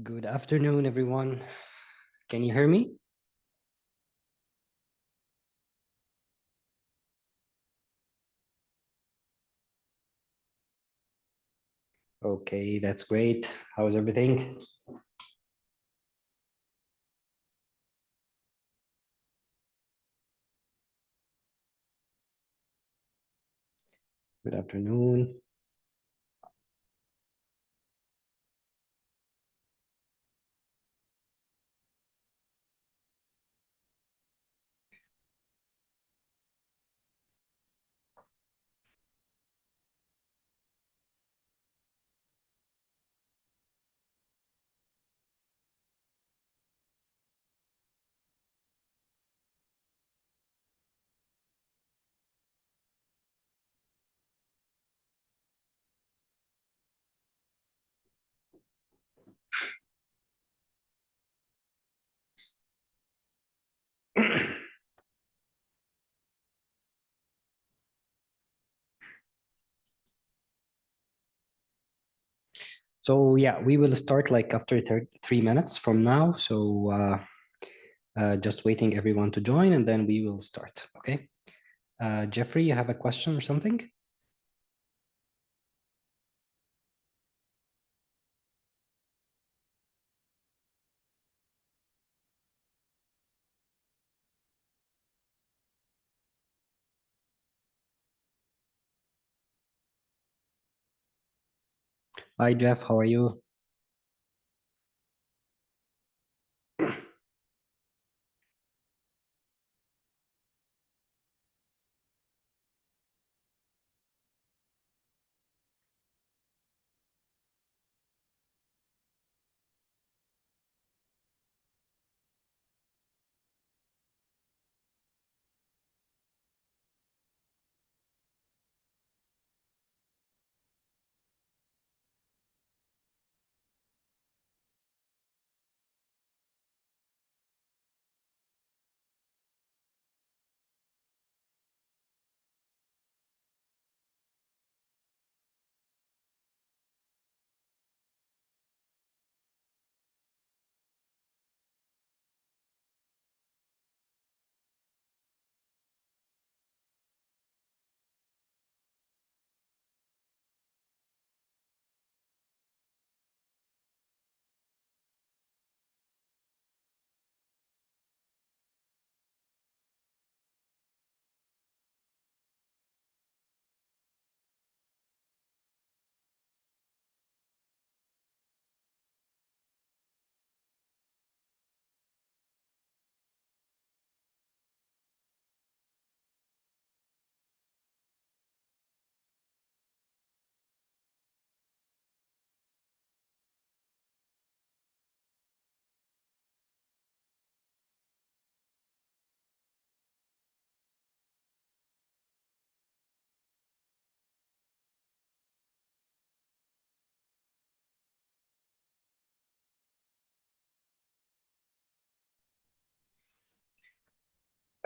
Good afternoon, everyone. Can you hear me? Okay, that's great. How's everything? Good afternoon. So yeah, we will start like after 3 minutes from now. So just waiting everyone to join and then we will start, okay? Jeffrey, you have a question or something? Hi, Jeff, how are you?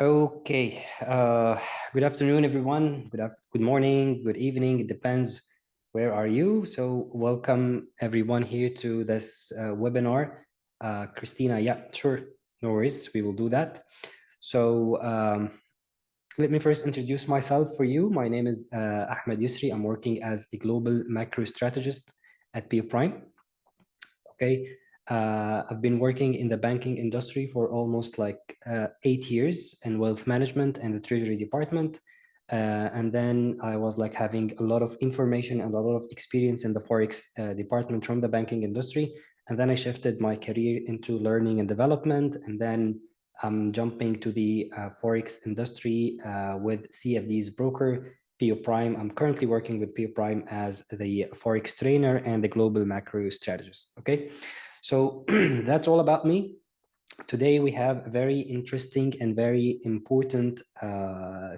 Okay. Good afternoon, everyone. Good morning, good evening. It depends where are you. So welcome everyone here to this webinar. Christina, yeah, sure. No worries. We will do that. So let me first introduce myself for you. My name is Ahmed Yusri. I'm working as a global macro strategist at Pio Prime. Okay. I've been working in the banking industry for almost like 8 years in wealth management and the treasury department. And then I was like having a lot of information and a lot of experience in the Forex department from the banking industry. And then I shifted my career into learning and development. And then I'm jumping to the Forex industry with CFD's broker, Pio Prime. I'm currently working with Pio Prime as the Forex trainer and the global macro strategist. Okay, so that's all about me. Today we have a very interesting and very important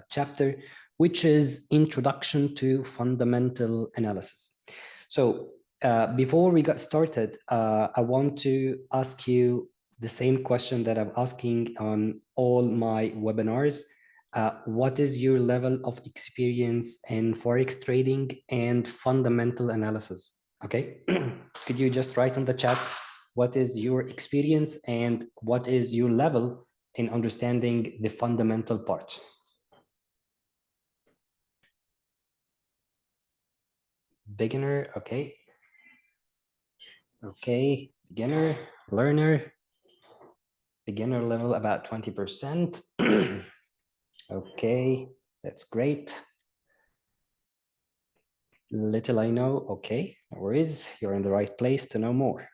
chapter, which is Introduction to Fundamental Analysis. So before we got started, I want to ask you the same question that I'm asking on all my webinars. What is your level of experience in Forex trading and fundamental analysis? Okay, could you just write on the chat what is your experience and what is your level in understanding the fundamental part? Beginner, okay. Okay, beginner, learner, beginner level about 20%. Okay, that's great. Little I know, okay, no worries, you're in the right place to know more.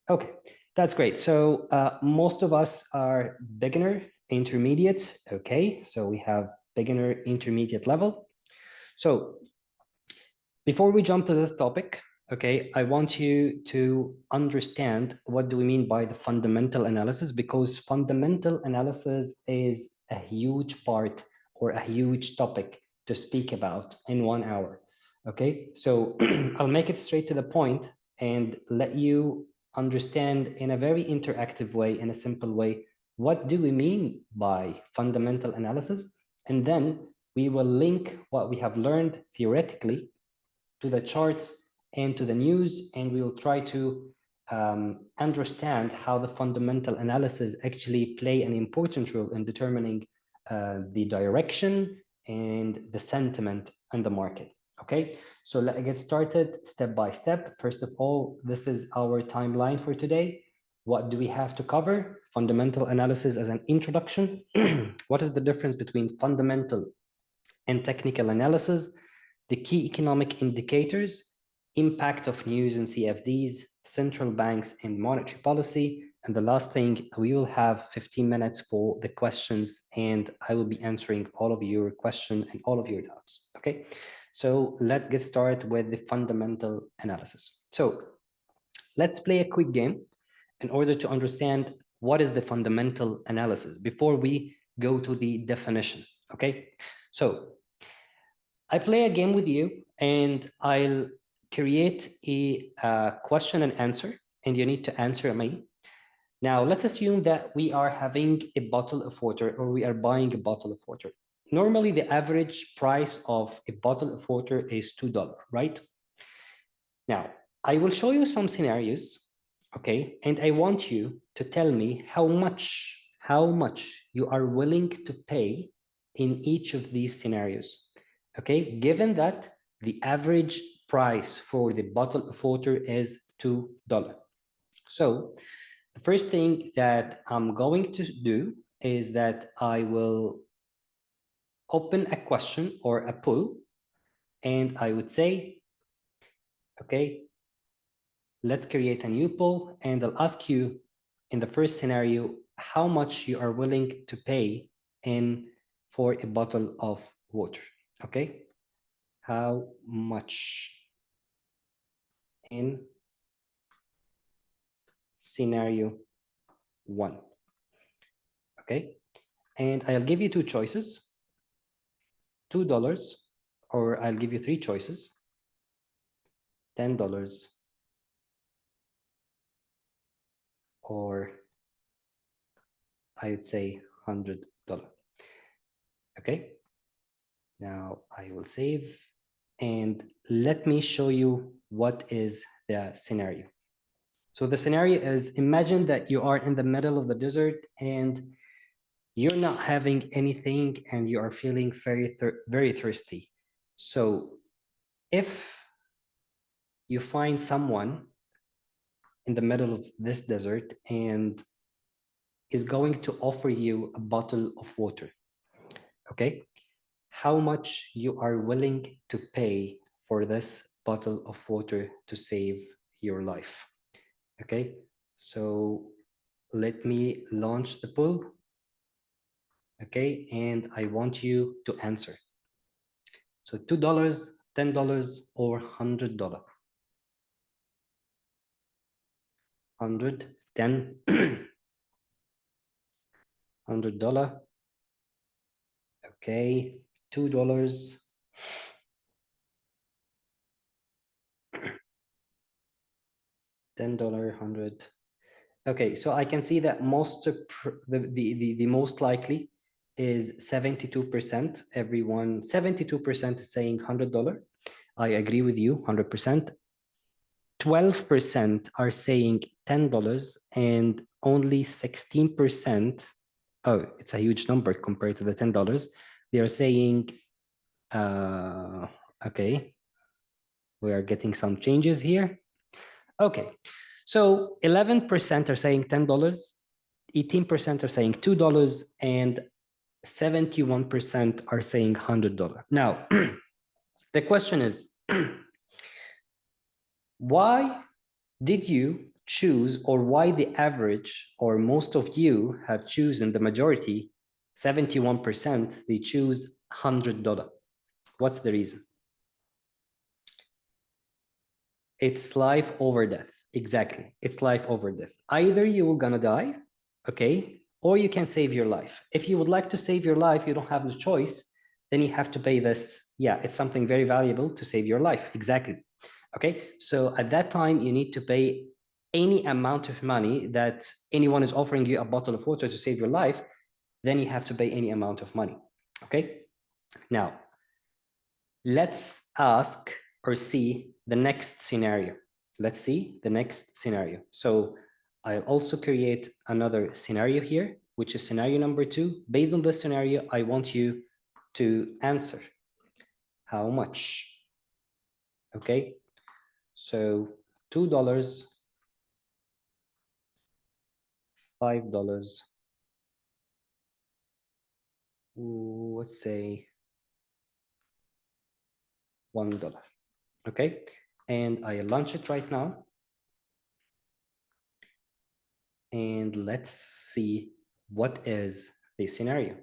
Okay, that's great. So most of us are beginner, intermediate, okay? So we have beginner, intermediate level. So before we jump to this topic, okay, I want you to understand what do we mean by the fundamental analysis, because fundamental analysis is a huge part or a huge topic to speak about in 1 hour. Okay, so I'll make it straight to the point and let you understand in a very interactive way, in a simple way, what do we mean by fundamental analysis? And then we will link what we have learned theoretically to the charts and to the news, and we will try to understand how the fundamental analysis actually play an important role in determining the direction and the sentiment in the market. Okay, so let's get started step by step. First of all, this is our timeline for today. What do we have to cover? Fundamental analysis as an introduction. What is the difference between fundamental and technical analysis? The key economic indicators, impact of news and CFDs, central banks and monetary policy. And the last thing, we will have 15 minutes for the questions, and I will be answering all of your questions and all of your doubts. Okay, so let's get started with the fundamental analysis. So let's play a quick game in order to understand what is the fundamental analysis before we go to the definition. Okay, so I play a game with you and I'll create a question and answer, and you need to answer me. Now, let's assume that we are having a bottle of water, or we are buying a bottle of water. Normally, the average price of a bottle of water is $2, right? Now, I will show you some scenarios, okay? And I want you to tell me how much you are willing to pay in each of these scenarios. Okay, given that the average price for the bottle of water is $2. So the first thing that I'm going to do is that I will open a question or a poll, and I would say, okay, let's create a new poll, and I'll ask you in the first scenario how much you are willing to pay in for a bottle of water. Okay, how much in scenario 1. Okay, and I'll give you two choices, $2, or I'll give you three choices, $10, or I would say $100. Okay, now I will save, and let me show you what is the scenario. So the scenario is, imagine that you are in the middle of the desert and you're not having anything and you are feeling very thirsty. So if you find someone in the middle of this desert and is going to offer you a bottle of water, okay, how much you are willing to pay for this bottle of water to save your life? Okay, so let me launch the poll. Okay, and I want you to answer. So $2, $10, or $100. 100, 10, $100. Okay, $2, $10, 100. Okay, so I can see that most the most likely is 72%. Everyone, 72% is saying $100. I agree with you 100%. 12% are saying $10 and only 16%, oh, it's a huge number compared to the $10. They are saying, okay, we are getting some changes here. Okay, so 11% are saying $10, 18% are saying $2, and 71% are saying $100. Now, the question is, why did you choose, or why the average, or most of you have chosen, the majority, 71%, they choose $100? What's the reason? It's life over death. Exactly. It's life over death. Either you're gonna die, okay, or you can save your life. If you would like to save your life, you don't have the choice, then you have to pay this. Yeah, it's something very valuable to save your life. Exactly. Okay, so at that time, you need to pay any amount of money that anyone is offering you a bottle of water to save your life, then you have to pay any amount of money. Okay, now let's ask or see the next scenario. Let's see the next scenario. So I'll also create another scenario here, which is scenario number 2. Based on this scenario, I want you to answer how much. Okay, so $2, $5, let's say $1. Okay, and I launch it right now. And let's see what is the scenario.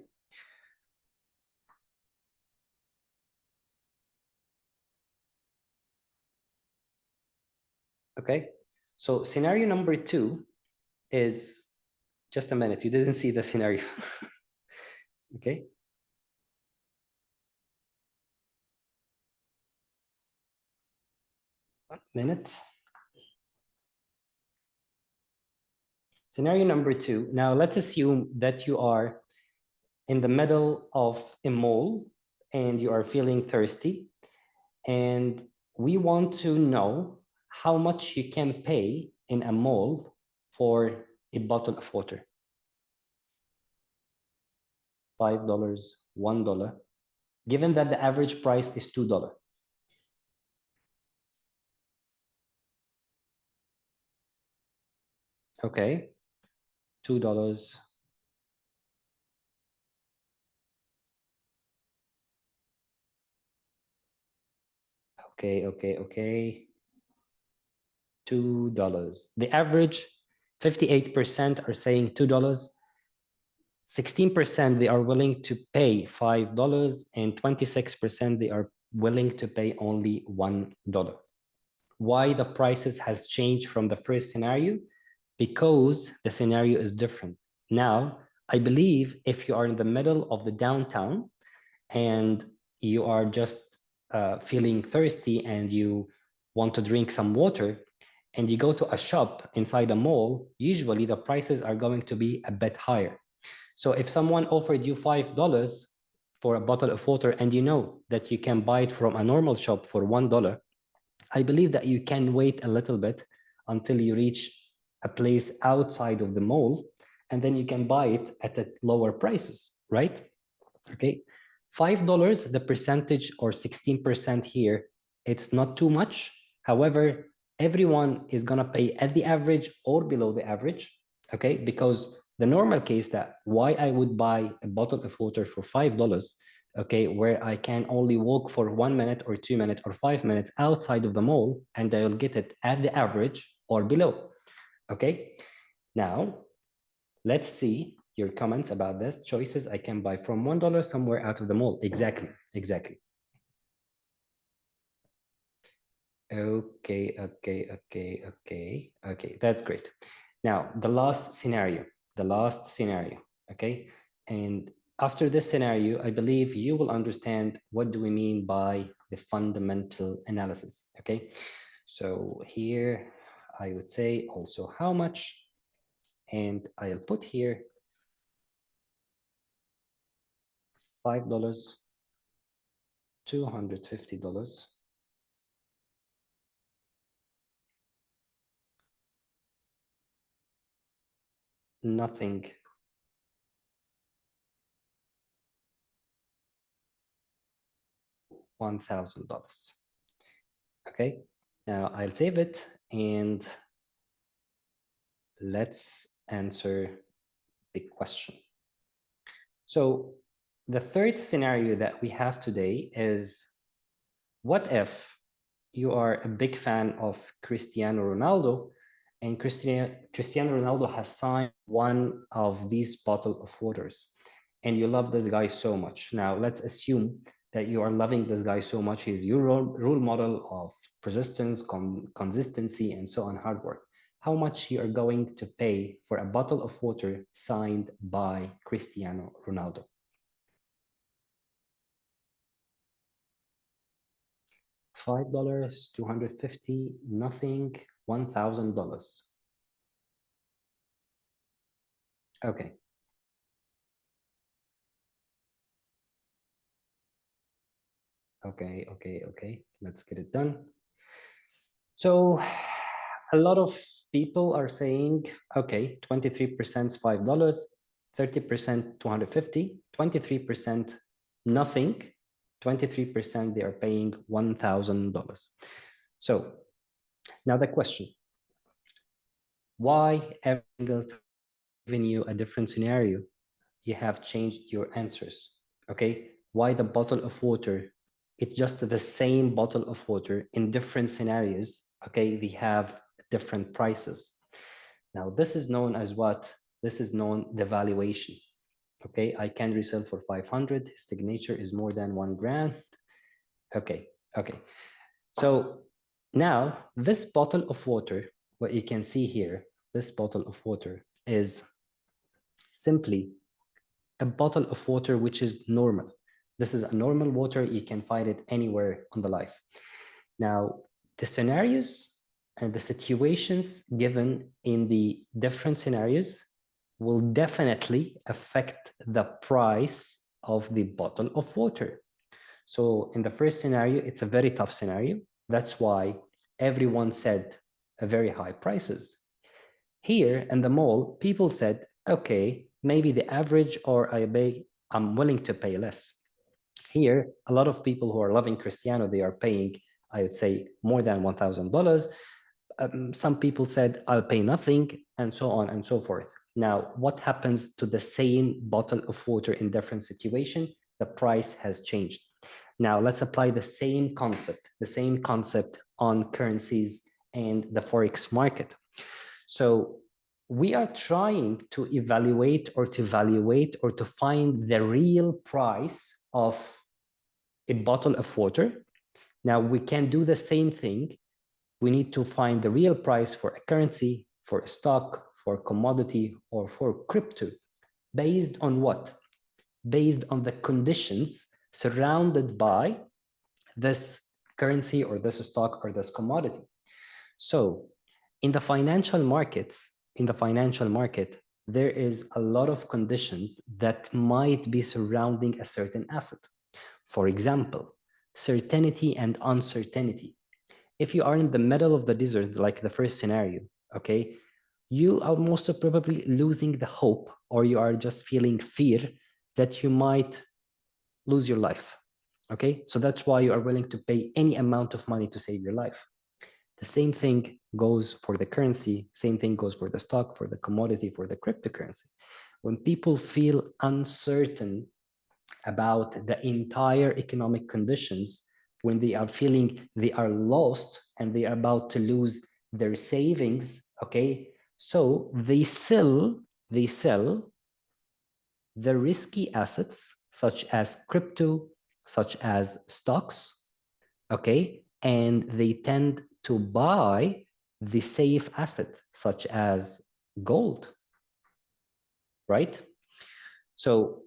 Okay, so scenario number 2 is, just a minute, you didn't see the scenario. Okay. One minute. Scenario number 2. Now let's assume that you are in the middle of a mall and you are feeling thirsty, and we want to know how much you can pay in a mall for a bottle of water. $5, $1, given that the average price is $2. Okay, $2. Okay. $2. The average, 58% are saying $2. 16% they are willing to pay $5, and 26% they are willing to pay only $1. Why the prices has changed from the first scenario? Because the scenario is different. Now, I believe if you are in the middle of the downtown and you are just feeling thirsty and you want to drink some water, and you go to a shop inside a mall, usually the prices are going to be a bit higher. So if someone offered you $5 for a bottle of water, and you know that you can buy it from a normal shop for $1, I believe that you can wait a little bit until you reach a place outside of the mall, and then you can buy it at a lower prices, right? Okay, $5, the percentage, or 16% here, it's not too much. However, everyone is gonna pay at the average or below the average, okay? Because the normal case that why I would buy a bottle of water for $5, okay, where I can only walk for 1 minute or 2 minutes or 5 minutes outside of the mall, and I will get it at the average or below, okay? Now, let's see your comments about this. Choices I can buy from $1 somewhere out of the mall. Exactly. Okay. That's great. Now, the last scenario, okay? And after this scenario, I believe you will understand what do we mean by the fundamental analysis, okay? So here, I would say also how much, and I'll put here $5, $250, nothing. $1,000. Okay, now I'll save it and let's answer the question. So the third scenario that we have today is, what if you are a big fan of Cristiano Ronaldo and Cristiano Ronaldo has signed one of these bottle of waters and you love this guy so much. Now let's assume that you are loving this guy so much. He's your role model of persistence, consistency, and so on, hard work. How much you are going to pay for a bottle of water signed by Cristiano Ronaldo? $5, 250, nothing, $1,000. Okay. Okay. Let's get it done. So a lot of people are saying, okay, 23% is $5, 30% 250, 23% nothing, 23% they are paying $1,000. So now the question, why every single time giving you a different scenario, you have changed your answers? Okay, why the bottle of water? It's just the same bottle of water in different scenarios. Okay, they have different prices. Now, this is known as what? This is known the valuation. Okay, I can resell for 500. Signature is more than $1,000. Okay. So now this bottle of water, what you can see here, this bottle of water is simply a bottle of water which is normal. This is a normal water. You can find it anywhere on the life. Now, the scenarios and the situations given in the different scenarios will definitely affect the price of the bottle of water. So in the first scenario, it's a very tough scenario. That's why everyone said a very high prices. Here in the mall, people said, okay, maybe the average, or I'm willing to pay less. Here, a lot of people who are loving Cristiano, they are paying, I would say, more than $1,000. Some people said, I'll pay nothing, and so on and so forth. Now, what happens to the same bottle of water in different situation? The price has changed. Now, let's apply the same concept on currencies and the Forex market. So we are trying to evaluate or to find the real price of a bottle of water. Now we can do the same thing. We need to find the real price for a currency, for a stock, for a commodity, or for crypto. Based on what? Based on the conditions surrounded by this currency or this stock or this commodity. So in the financial market, there is a lot of conditions that might be surrounding a certain asset. For example, certainty and uncertainty. If you are in the middle of the desert, like the first scenario, okay, you are most probably losing the hope, or you are just feeling fear that you might lose your life. Okay, so that's why you are willing to pay any amount of money to save your life. The same thing goes for the currency, same thing goes for the stock, for the commodity, for the cryptocurrency. When people feel uncertain about the entire economic conditions, when they are feeling they are lost and they are about to lose their savings, okay, so they sell the risky assets such as crypto, such as stocks, okay, and they tend to buy the safe asset such as gold, right? So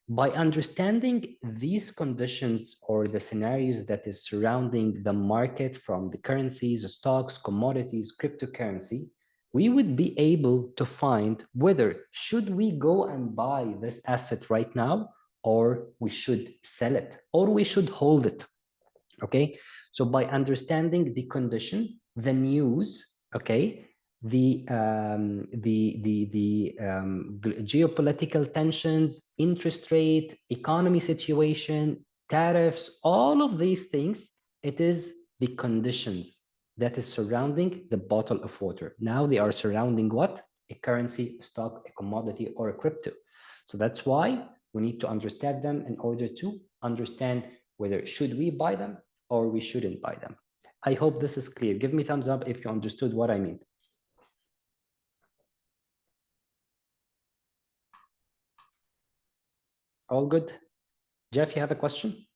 by understanding these conditions or the scenarios that is surrounding the market, from the currencies, stocks, commodities, cryptocurrency, we would be able to find whether should we go and buy this asset right now, or we should sell it, or we should hold it. Okay, so by understanding the condition, the news, okay, geopolitical tensions, interest rate, economy situation, tariffs, all of these things, it is the conditions that is surrounding the bottle of water. Now they are surrounding what? A currency, a stock, a commodity, or a crypto. So that's why we need to understand them in order to understand whether should we buy them or we shouldn't buy them. I hope this is clear. Give me thumbs up if you understood what I mean. All good? Jeff, you have a question?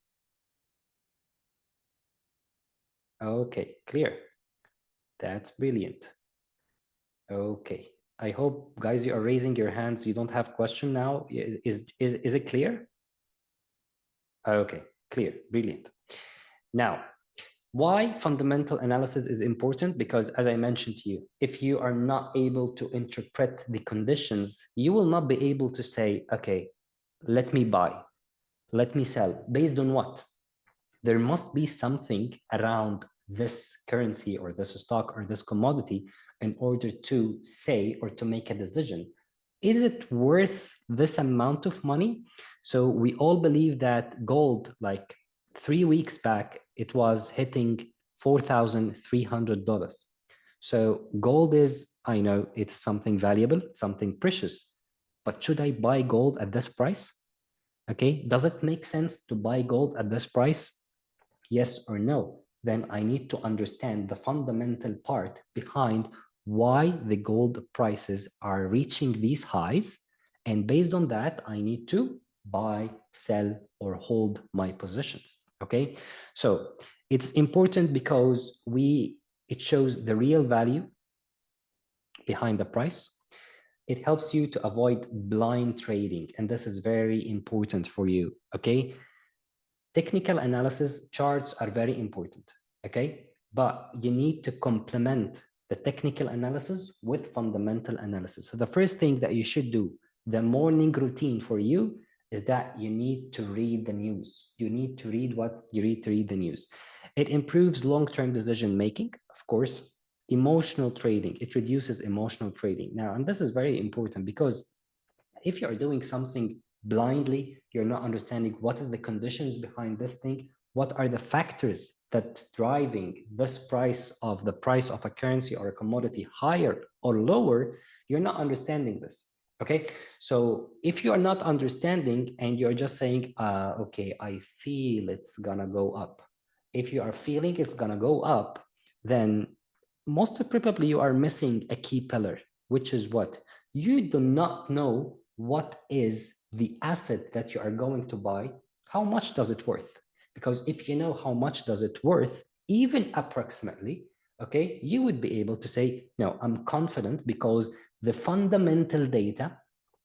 Okay, clear. That's brilliant. Okay. I hope, guys, you are raising your hands. You don't have question now. Is it clear? Okay, clear. Brilliant. Now, why fundamental analysis is important? Because as I mentioned to you, if you are not able to interpret the conditions, you will not be able to say, okay, let me buy, let me sell. Based on what? There must be something around this currency or this stock or this commodity in order to say or to make a decision. Is it worth this amount of money? So we all believe that gold, like 3 weeks back, it was hitting $4,300. So gold is, I know it's something valuable, something precious, but should I buy gold at this price? Okay, does it make sense to buy gold at this price? Yes or no? Then I need to understand the fundamental part behind why the gold prices are reaching these highs. And based on that, I need to buy, sell, or hold my positions. Okay, so it's important because it shows the real value behind the price. It helps you to avoid blind trading, and this is very important for you. Okay, technical analysis charts are very important, okay? But you need to complement the technical analysis with fundamental analysis. So the first thing that you should do, the morning routine for you, is that you need to read the news. You need to read what you read to read the news. It improves long-term decision making, of course. Emotional trading, it reduces emotional trading. Now, and this is very important because if you're doing something blindly, you're not understanding what is the conditions behind this thing, what are the factors that driving this price of a currency or a commodity higher or lower, you're not understanding this. Okay, so if you are not understanding and you're just saying, okay, I feel it's gonna go up. If you are feeling it's gonna go up, then most probably you are missing a key pillar, which is what? You do not know what is the asset that you are going to buy, how much does it worth? Because if you know how much does it worth, even approximately, okay, you would be able to say, no, I'm confident because the fundamental data,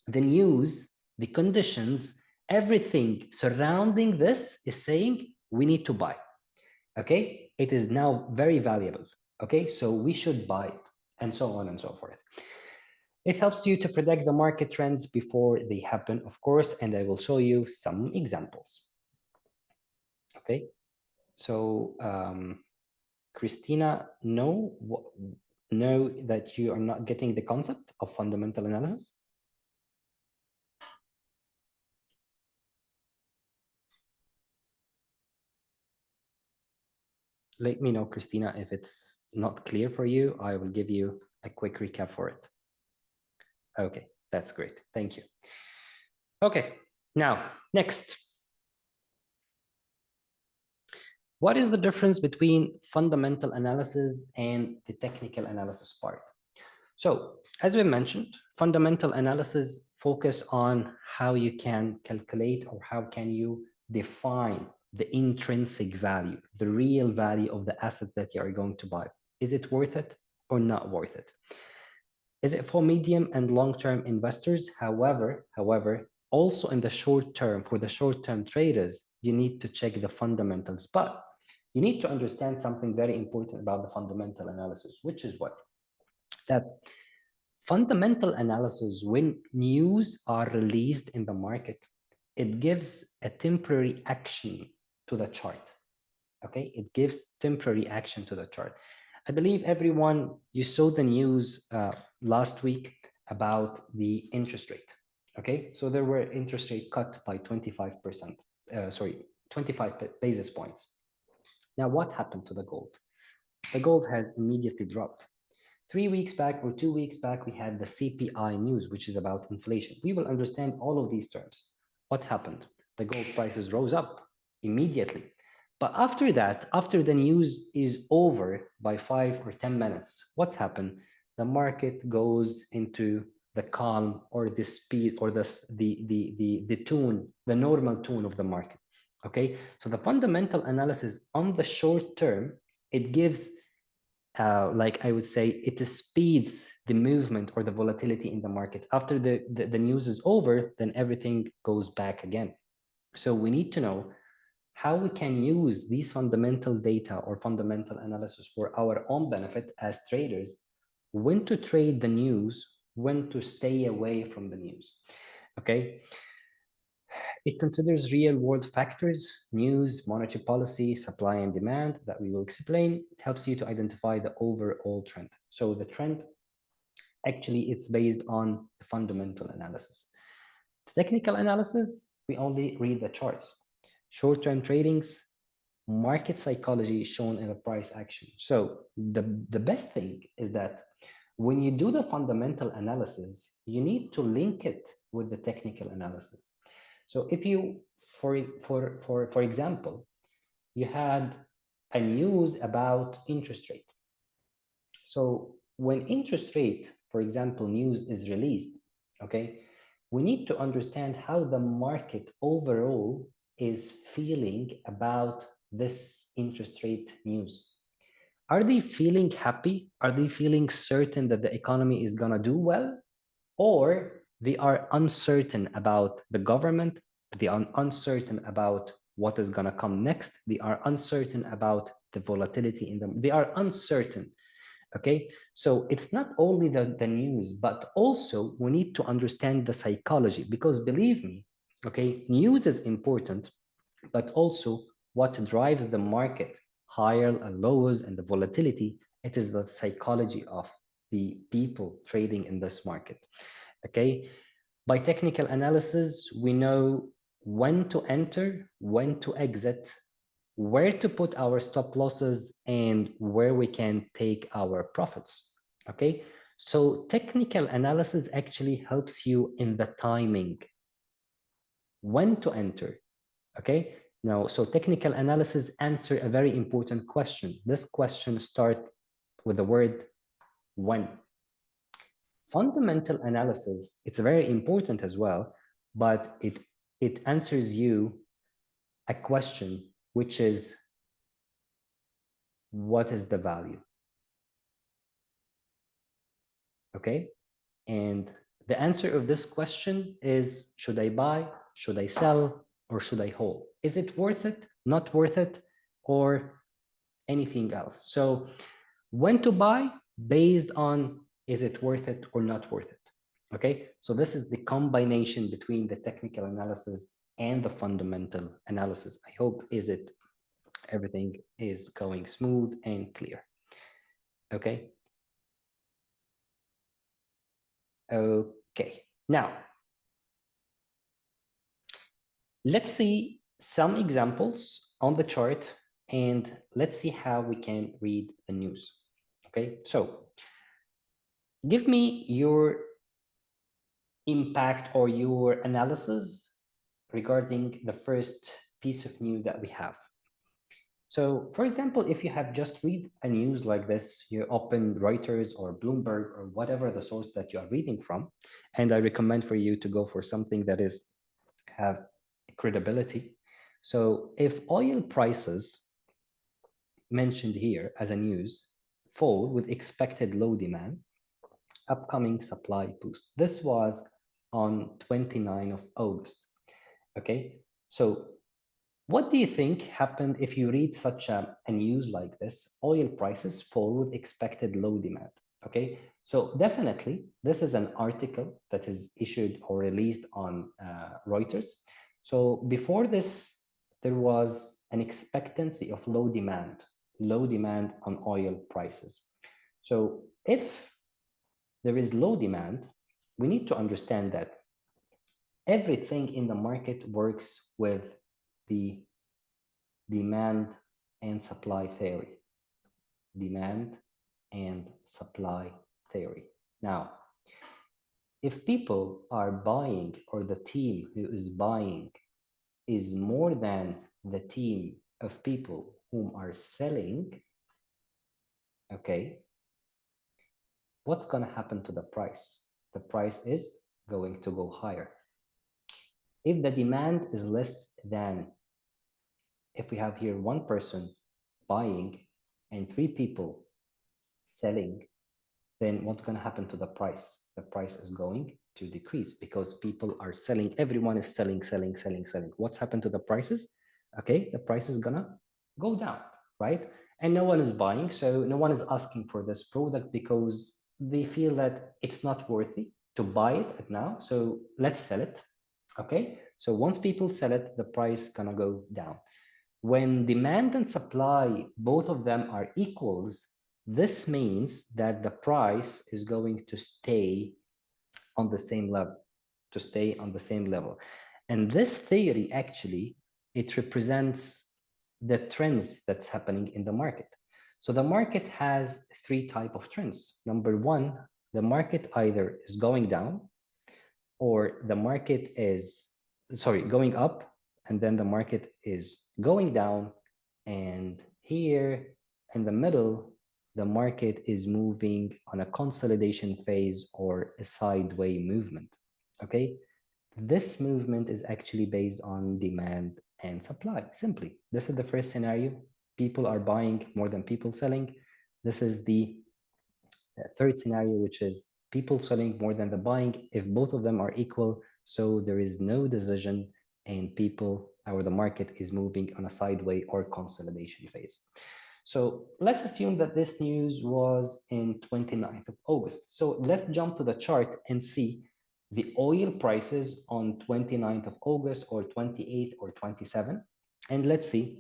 the news, the conditions, everything surrounding this is saying we need to buy. Okay, it is now very valuable. Okay, so we should buy it, and so on and so forth. It helps you to predict the market trends before they happen, of course, and I will show you some examples. Okay, so Christina, know that you are not getting the concept of fundamental analysis? Let me know, Christina, if it's not clear for you. I will give you a quick recap for it. Okay, that's great. Thank you. Okay, now, next. What is the difference between fundamental analysis and the technical analysis part? So, as we mentioned, fundamental analysis focus on how you can calculate or how can you define the intrinsic value, the real value of the asset that you are going to buy. Is it worth it or not worth it? Is it for medium and long-term investors? However, also in the short term, for the short-term traders, you need to check the fundamentals. But you need to understand something very important about the fundamental analysis, which is what? That fundamental analysis, when news are released in the market, it gives a temporary action to the chart. Okay, it gives temporary action to the chart. I believe everyone, you saw the news last week about the interest rate. Okay, so there were interest rate cut by 25%, sorry, 25 basis points. Now, what happened to the gold? The gold has immediately dropped. 3 weeks back or 2 weeks back, we had the CPI news, which is about inflation. We will understand all of these terms. What happened? The gold prices rose up immediately. But after that, after the news is over by 5 or 10 minutes, what's happened? The market goes into the calm or the speed or the tune, the normal tune of the market. Okay, so the fundamental analysis on the short term, it gives like I would say, it speeds the movement or the volatility in the market. After the news is over, then everything goes back again. So we need to know how we can use these fundamental data or fundamental analysis for our own benefit as traders, when to trade the news, when to stay away from the news. Okay. It considers real-world factors, news, monetary policy, supply and demand that we will explain. It helps you to identify the overall trend. So the trend, actually, it's based on the fundamental analysis. The technical analysis, we only read the charts. Short-term tradings, market psychology is shown in the price action. So the best thing is that when you do the fundamental analysis, you need to link it with the technical analysis. So if you, for example, you had a news about interest rate. So when interest rate, for example, news is released, okay, we need to understand how the market overall is feeling about this interest rate news. Are they feeling happy? Are they feeling certain that the economy is gonna do well? Or they are uncertain about the government, they are uncertain about what is going to come next, they are uncertain about the volatility in them, they are uncertain. Okay, so it's not only the news, but also we need to understand the psychology, because believe me, okay, news is important, but also what drives the market, higher and lows and the volatility, it is the psychology of the people trading in this market. Okay, by technical analysis, we know when to enter, when to exit, where to put our stop losses, and where we can take our profits. Okay, so technical analysis actually helps you in the timing, when to enter. Okay, now, so technical analysis answer a very important question. This question starts with the word when. Fundamental analysis, it's very important as well, but it answers you a question, which is, what is the value? Okay, and the answer of this question is, should I buy, should I sell, or should I hold? Is it worth it, not worth it, or anything else? So when to buy, based on, is it worth it or not worth it? Okay, so this is the combination between the technical analysis and the fundamental analysis. I hope everything is going smooth and clear. Okay. Okay, now let's see some examples on the chart and let's see how we can read the news. Okay, so give me your impact or your analysis regarding the first piece of news that we have. So, for example, if you have just read a news like this, you open Reuters or Bloomberg or whatever the source that you are reading from, and I recommend for you to go for something that is have credibility. So, if oil prices mentioned here as a news fall with expected low demand, upcoming supply boost. This was on 29th of August. Okay, so what do you think happened if you read such a news like this? Oil prices fall with expected low demand. Okay, so definitely this is an article that is issued or released on Reuters. So before this, there was an expectancy of low demand. low demand on oil prices. So if there is low demand, we need to understand that everything in the market works with the demand and supply theory. Demand and supply theory. Now, if people are buying, or the team who is buying is more than the team of people whom are selling, okay, what's going to happen to the price? The price is going to go higher. If the demand is less than, if we have here one person buying and three people selling, then what's going to happen to the price? The price is going to decrease because people are selling. Everyone is selling. What's happened to the prices? Okay, the price is going to go down, right? And no one is buying, so no one is asking for this product because they feel that it's not worthy to buy it now, so let's sell it. Okay, so once people sell it, the price is going to go down. When demand and supply, both of them are equals, this means that the price is going to stay on the same level, And this theory, actually, it represents the trends that's happening in the market. So the market has three types of trends. Number one, the market either is going down, or the market is, going up, and then the market is going down, and here in the middle, the market is moving on a consolidation phase or a sideways movement, okay? This movement is actually based on demand and supply, simply. This is the first scenario. People are buying more than people selling. This is the third scenario, which is people selling more than the buying. If both of them are equal, so there is no decision, and people, or the market, is moving on a sideways or consolidation phase. So let's assume that this news was in 29th of August. So let's jump to the chart and see the oil prices on 29th of August or 28th or 27th. And let's see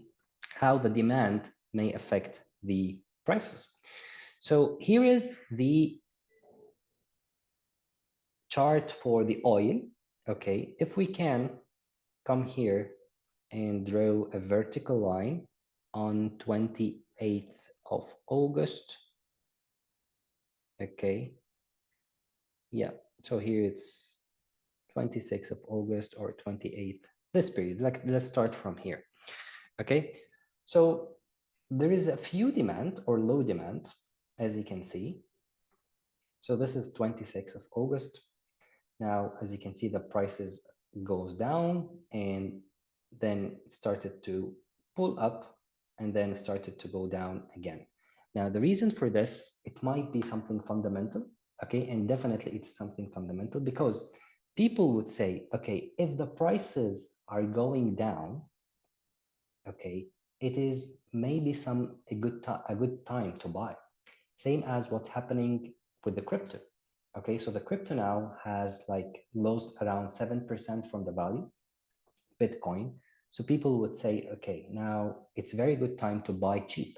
how the demand may affect the prices. So here is the chart for the oil. Okay, if we can come here and draw a vertical line on 28th of August. Okay, yeah, so here it's 26th of August or 28th, this period. Like, let's start from here. Okay, so there is a few demand or low demand, as you can see. So this is 26th of August. Now, as you can see, the prices goes down and then started to pull up and then started to go down again. Now, the reason for this, it might be something fundamental, okay? And definitely it's something fundamental, because people would say, okay, if the prices are going down, okay, it is maybe a good time to buy. Same as what's happening with the crypto. Okay, so the crypto now has like lost around 7% from the value, Bitcoin. So people would say, okay, now it's a very good time to buy cheap.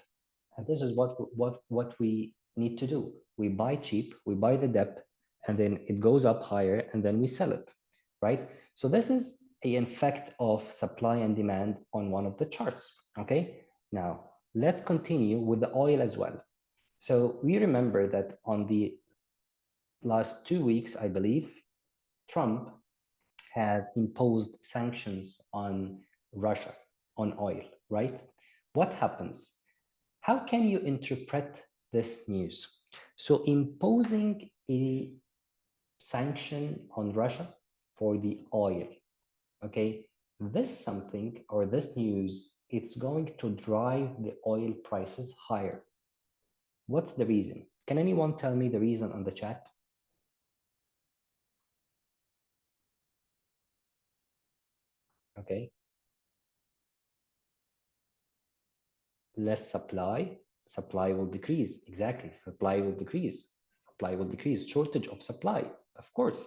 And this is what we need to do. We buy cheap, we buy the dip, and then it goes up higher, and then we sell it, right? So this is an effect of supply and demand on one of the charts, okay? Now, let's continue with the oil as well. So we remember that on the last 2 weeks, I believe, Trump has imposed sanctions on Russia, on oil, right? What happens? How can you interpret this news? So imposing a sanction on Russia for the oil, okay? This news, it's going to drive the oil prices higher. What's the reason? Can anyone tell me the reason on the chat? Okay. Less supply, supply will decrease. Exactly, supply will decrease. Supply will decrease. Shortage of supply, of course.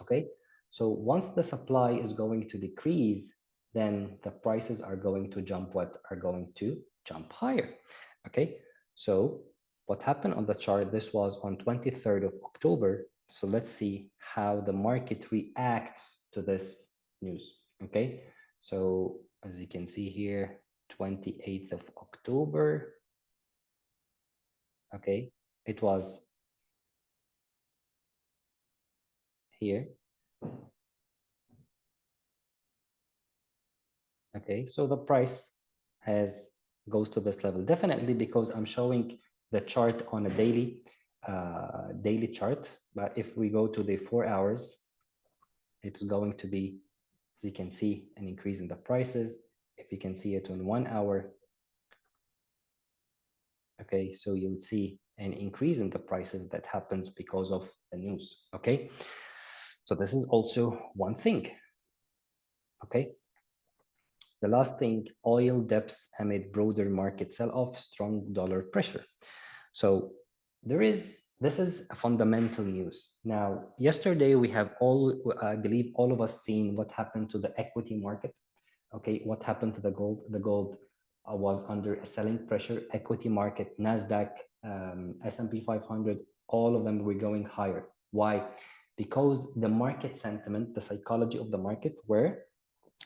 Okay, so once the supply is going to decrease, then the prices are going to jump. What are going to jump higher. Okay, so what happened on the chart? This was on 23rd of October. So let's see how the market reacts to this news. Okay, so as you can see here, 28th of October. Okay, it was here. Okay, so the price has goes to this level definitely because I'm showing the chart on a daily chart. But if we go to the 4 hours, it's going to be, as you can see, an increase in the prices. If you can see it on 1 hour, okay, so you would see an increase in the prices that happens because of the news. Okay, so this is also one thing. Okay, the last thing, oil dips amid broader market sell-off, strong dollar pressure. So this is a fundamental news. Now, yesterday we have all, I believe all of us seen what happened to the equity market. Okay, what happened to the gold? The gold was under a selling pressure. Equity market, Nasdaq, S&P 500, all of them were going higher. Why? Because the market sentiment, the psychology of the market, were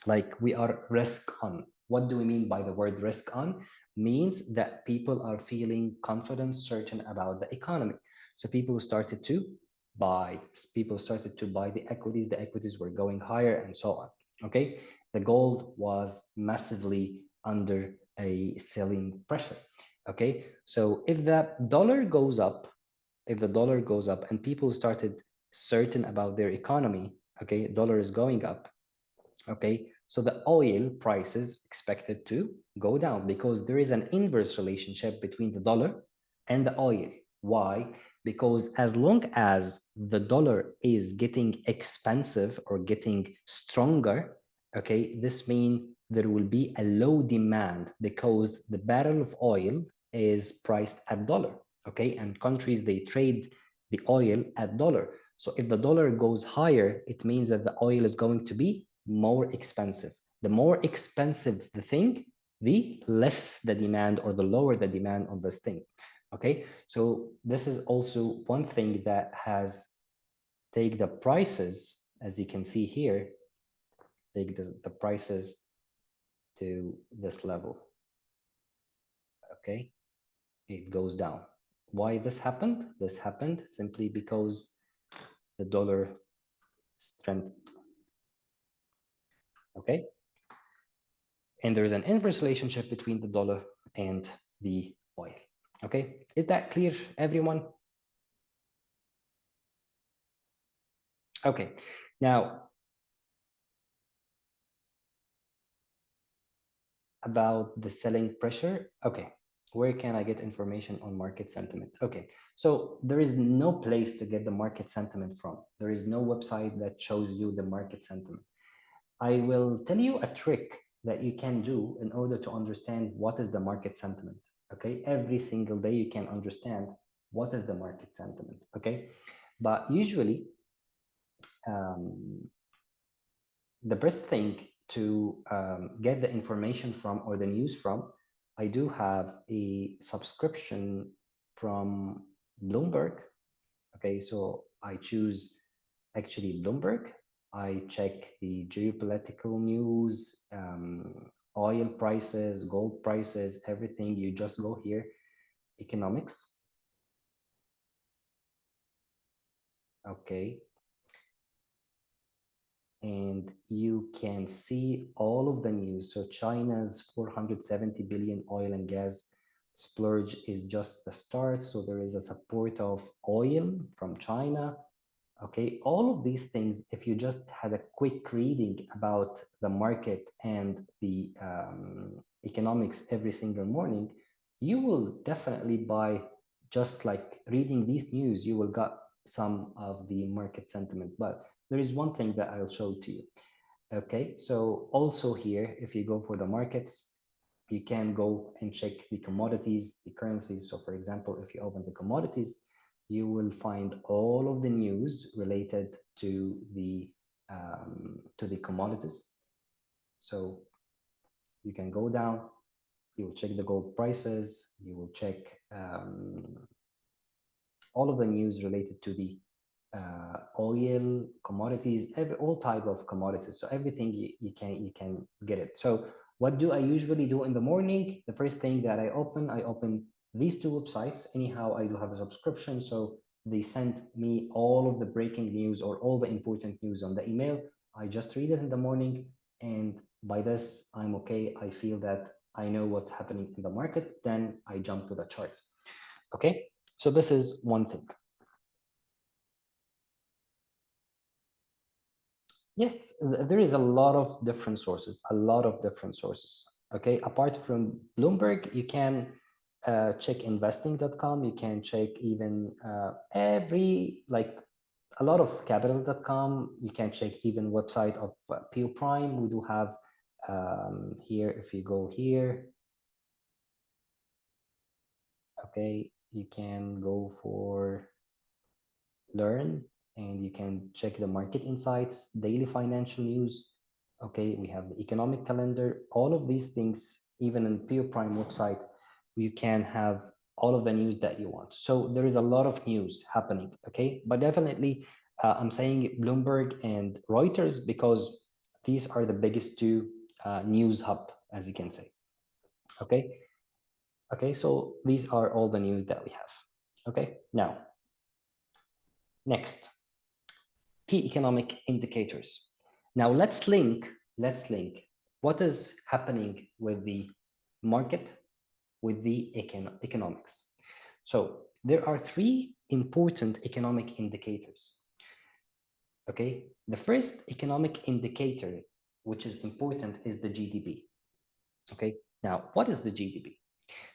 like we are risk on. What do we mean by the word risk on? Means that people are feeling confident, certain about the economy. So people started to buy the equities were going higher and so on. Okay, the gold was massively under a selling pressure. Okay, so if the dollar goes up, and people started certain about their economy, okay, dollar is going up. Okay, so the oil prices expected to go down because there is an inverse relationship between the dollar and the oil. Why? Because as long as the dollar is getting expensive or getting stronger, okay, this means there will be a low demand because the barrel of oil is priced at dollar. Okay, and countries, they trade the oil at dollar. So if the dollar goes higher, it means that the oil is going to be more expensive. The more expensive the thing, the less the demand or the lower the demand on this thing. Okay, so this is also one thing that has take the prices, as you can see here, take the prices to this level. Okay, it goes down. Why this happened? This happened simply because the dollar strength. Okay, and there is an inverse relationship between the dollar and the oil. Okay, is that clear, everyone? Okay, now about the selling pressure. Okay, where can I get information on market sentiment? Okay, so there is no place to get the market sentiment from. There is no website that shows you the market sentiment. I will tell you a trick that you can do in order to understand what is the market sentiment. Okay, every single day you can understand what is the market sentiment. Okay, but usually the best thing to get the information from or the news from, I do have a subscription from Bloomberg. Okay, so I choose actually Bloomberg. I check the geopolitical news, oil prices, gold prices, everything. You just go here, economics. Okay, and you can see all of the news. So China's 470 billion oil and gas splurge is just the start. So there is a support of oil from China. Okay, all of these things, if you just had a quick reading about the market and the economics every single morning, you will definitely by just like reading these news, you will get some of the market sentiment. But there is one thing that I'll show to you. Okay, so also here, if you go for the markets, you can go and check the commodities, the currencies. So for example, if you open the commodities, you will find all of the news related to the commodities. So you can go down You will check the gold prices. You will check all of the news related to the oil, commodities, all type of commodities. So everything you can get it. So what do I usually do in the morning? The first thing that I open these two websites. Anyhow, I do have a subscription, so they send me all of the breaking news or all the important news on the email. I just read it in the morning, and by this, I'm okay. I feel that I know what's happening in the market. Then I jump to the charts. Okay, so this is one thing. Yes, there is a lot of different sources, a lot of different sources. Okay, apart from Bloomberg, you can check investing.com, you can check even like a lot of capital.com, you can check even website of Pure Prime. We do have here, if you go here, okay, you can go for learn and you can check the market insights, daily financial news. Okay, we have the economic calendar, all of these things, even in Pure Prime website, you can have all of the news that you want. So there is a lot of news happening, okay? But definitely, I'm saying Bloomberg and Reuters because these are the biggest two news hub, as you can say, okay? Okay, so these are all the news that we have, okay? Now, next, key economic indicators. Now let's link what is happening with the market with the economics. So there are three important economic indicators. Okay, the first economic indicator, which is important, is the GDP. Okay, now what is the GDP?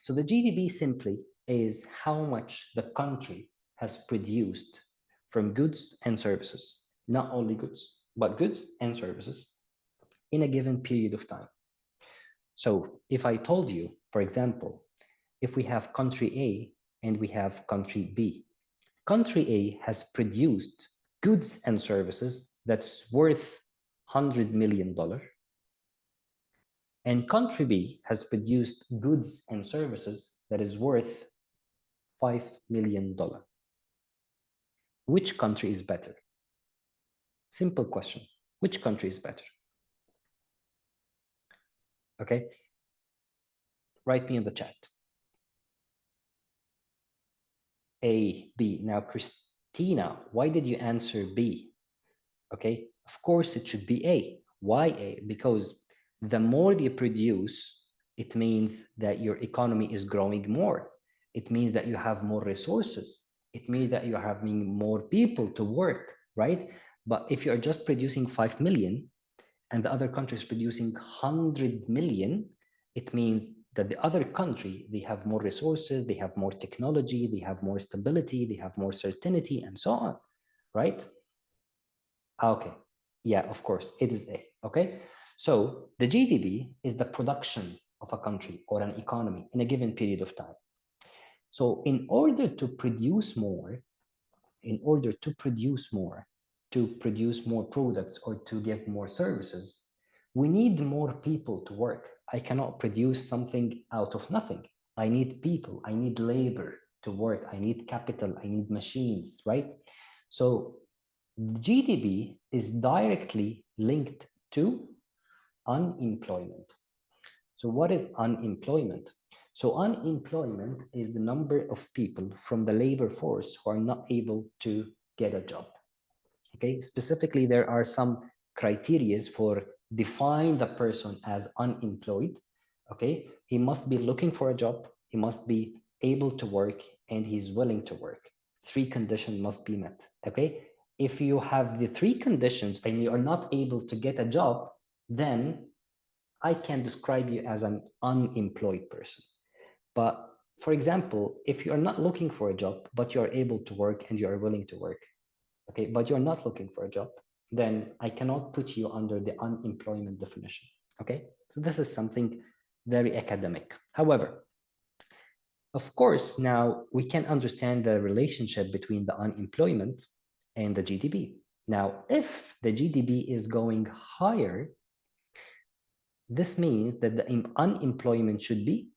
So the GDP simply is how much the country has produced from goods and services, not only goods, but goods and services in a given period of time. So if I told you, for example, if we have country A and we have country B, country A has produced goods and services that's worth $100 million, and country B has produced goods and services that is worth $5 million. Which country is better? Simple question. Which country is better? Okay. Write me in the chat. A, B. Now, Christina, why did you answer B? Okay. Of course, it should be A. Why A? Because the more you produce, it means that your economy is growing more. It means that you have more resources. It means that you're having more people to work, right? But if you're just producing 5 million and the other country is producing 100 million, it means that the other country, they have more resources, they have more technology, they have more stability, they have more certainty, and so on, right? Okay, yeah, of course, it is A, okay? So the GDP is the production of a country or an economy in a given period of time. So in order to produce more, to produce more products or to give more services, we need more people to work. I cannot produce something out of nothing. I need people, I need labor to work, I need capital, I need machines, right? So GDP is directly linked to unemployment. So what is unemployment? So unemployment is the number of people from the labor force who are not able to get a job. Okay, specifically, there are some criterias for define the person as unemployed. Okay, he must be looking for a job, he must be able to work, and he's willing to work. Three conditions must be met. Okay, if you have the three conditions and you are not able to get a job, then I can describe you as an unemployed person. But for example, if you are not looking for a job, but you are able to work and you are willing to work, okay, but you're not looking for a job, then I cannot put you under the unemployment definition, okay? So this is something very academic. However, of course, now we can understand the relationship between the unemployment and the GDP. Now, if the GDP is going higher, This means that the unemployment should be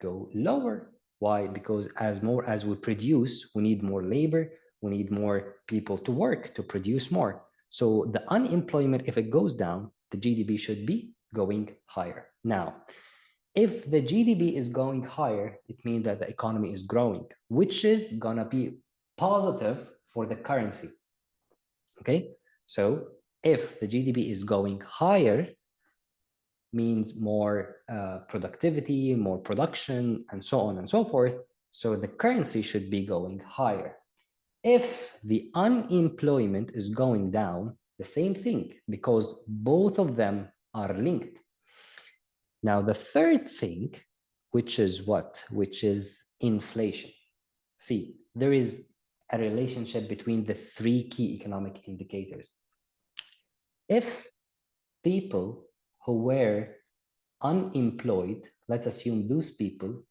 go lower. Why? Because as more as we produce, we need more labor, we need more people to work to produce more. So the unemployment, if it goes down, the GDP should be going higher. Now, if the GDP is going higher, it means that the economy is growing, which is gonna be positive for the currency. Okay, so if the GDP is going higher, means more productivity, more production, and so on and so forth. So the currency should be going higher. If the unemployment is going down, the same thing, because both of them are linked. Now, the third thing, which is what? Which is inflation. See, there is a relationship between the three key economic indicators. If people who were unemployed, let's assume those people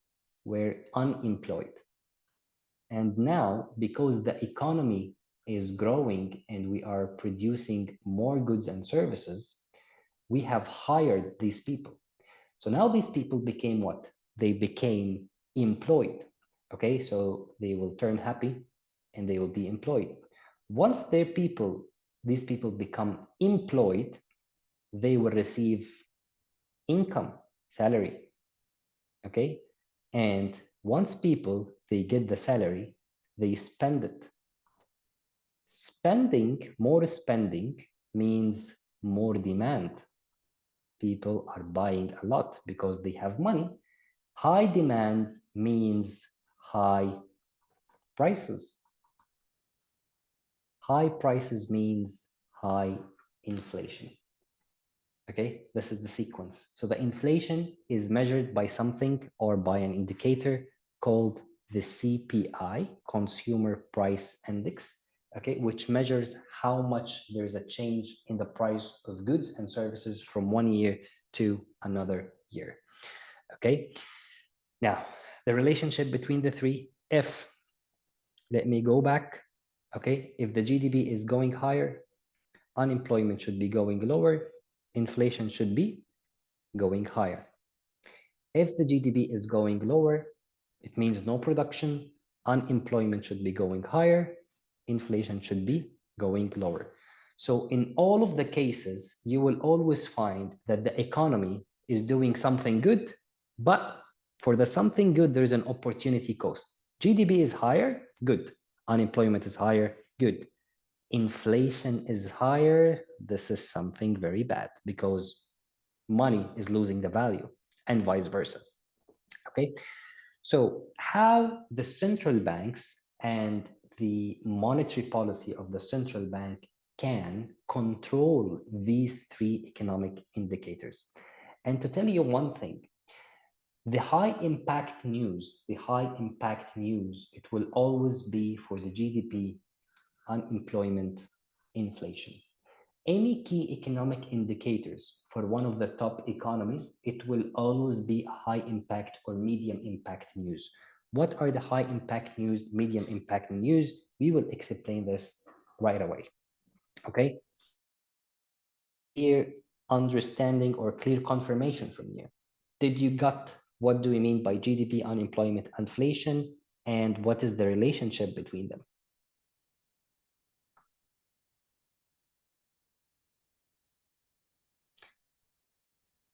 were unemployed. And now, because the economy is growing and we are producing more goods and services, we have hired these people. So now these people became what? They became employed. Okay, so they will turn happy and they will be employed. Once these people become employed, they will receive income, salary. Okay, and once people they get the salary, they spend it. More spending means more demand. People are buying a lot because they have money. High demand means high prices. High prices means high inflation. Okay, this is the sequence. So the inflation is measured by something or by an indicator called the CPI, Consumer Price Index, okay, which measures how much there's a change in the price of goods and services from one year to another year. Okay, now the relationship between the three, let me go back, okay, if the GDP is going higher, unemployment should be going lower, inflation should be going higher. If the GDP is going lower, it means no production, unemployment should be going higher, inflation should be going lower. So in all of the cases, you will always find that the economy is doing something good, but for the something good, there's an opportunity cost. GDP is higher, good. Unemployment is higher, good. Inflation is higher, this is something very bad because money is losing the value and vice versa. Okay, so how the central banks and the monetary policy of the central bank can control these three economic indicators. And to tell you one thing, the high impact news, it will always be for the GDP, unemployment, inflation. Any key economic indicators for one of the top economies, it will always be a high impact or medium impact news. What are the high impact news, medium impact news? We will explain this right away. Okay. Clear understanding or clear confirmation from you. Did you got what do we mean by GDP, unemployment, inflation, and what is the relationship between them?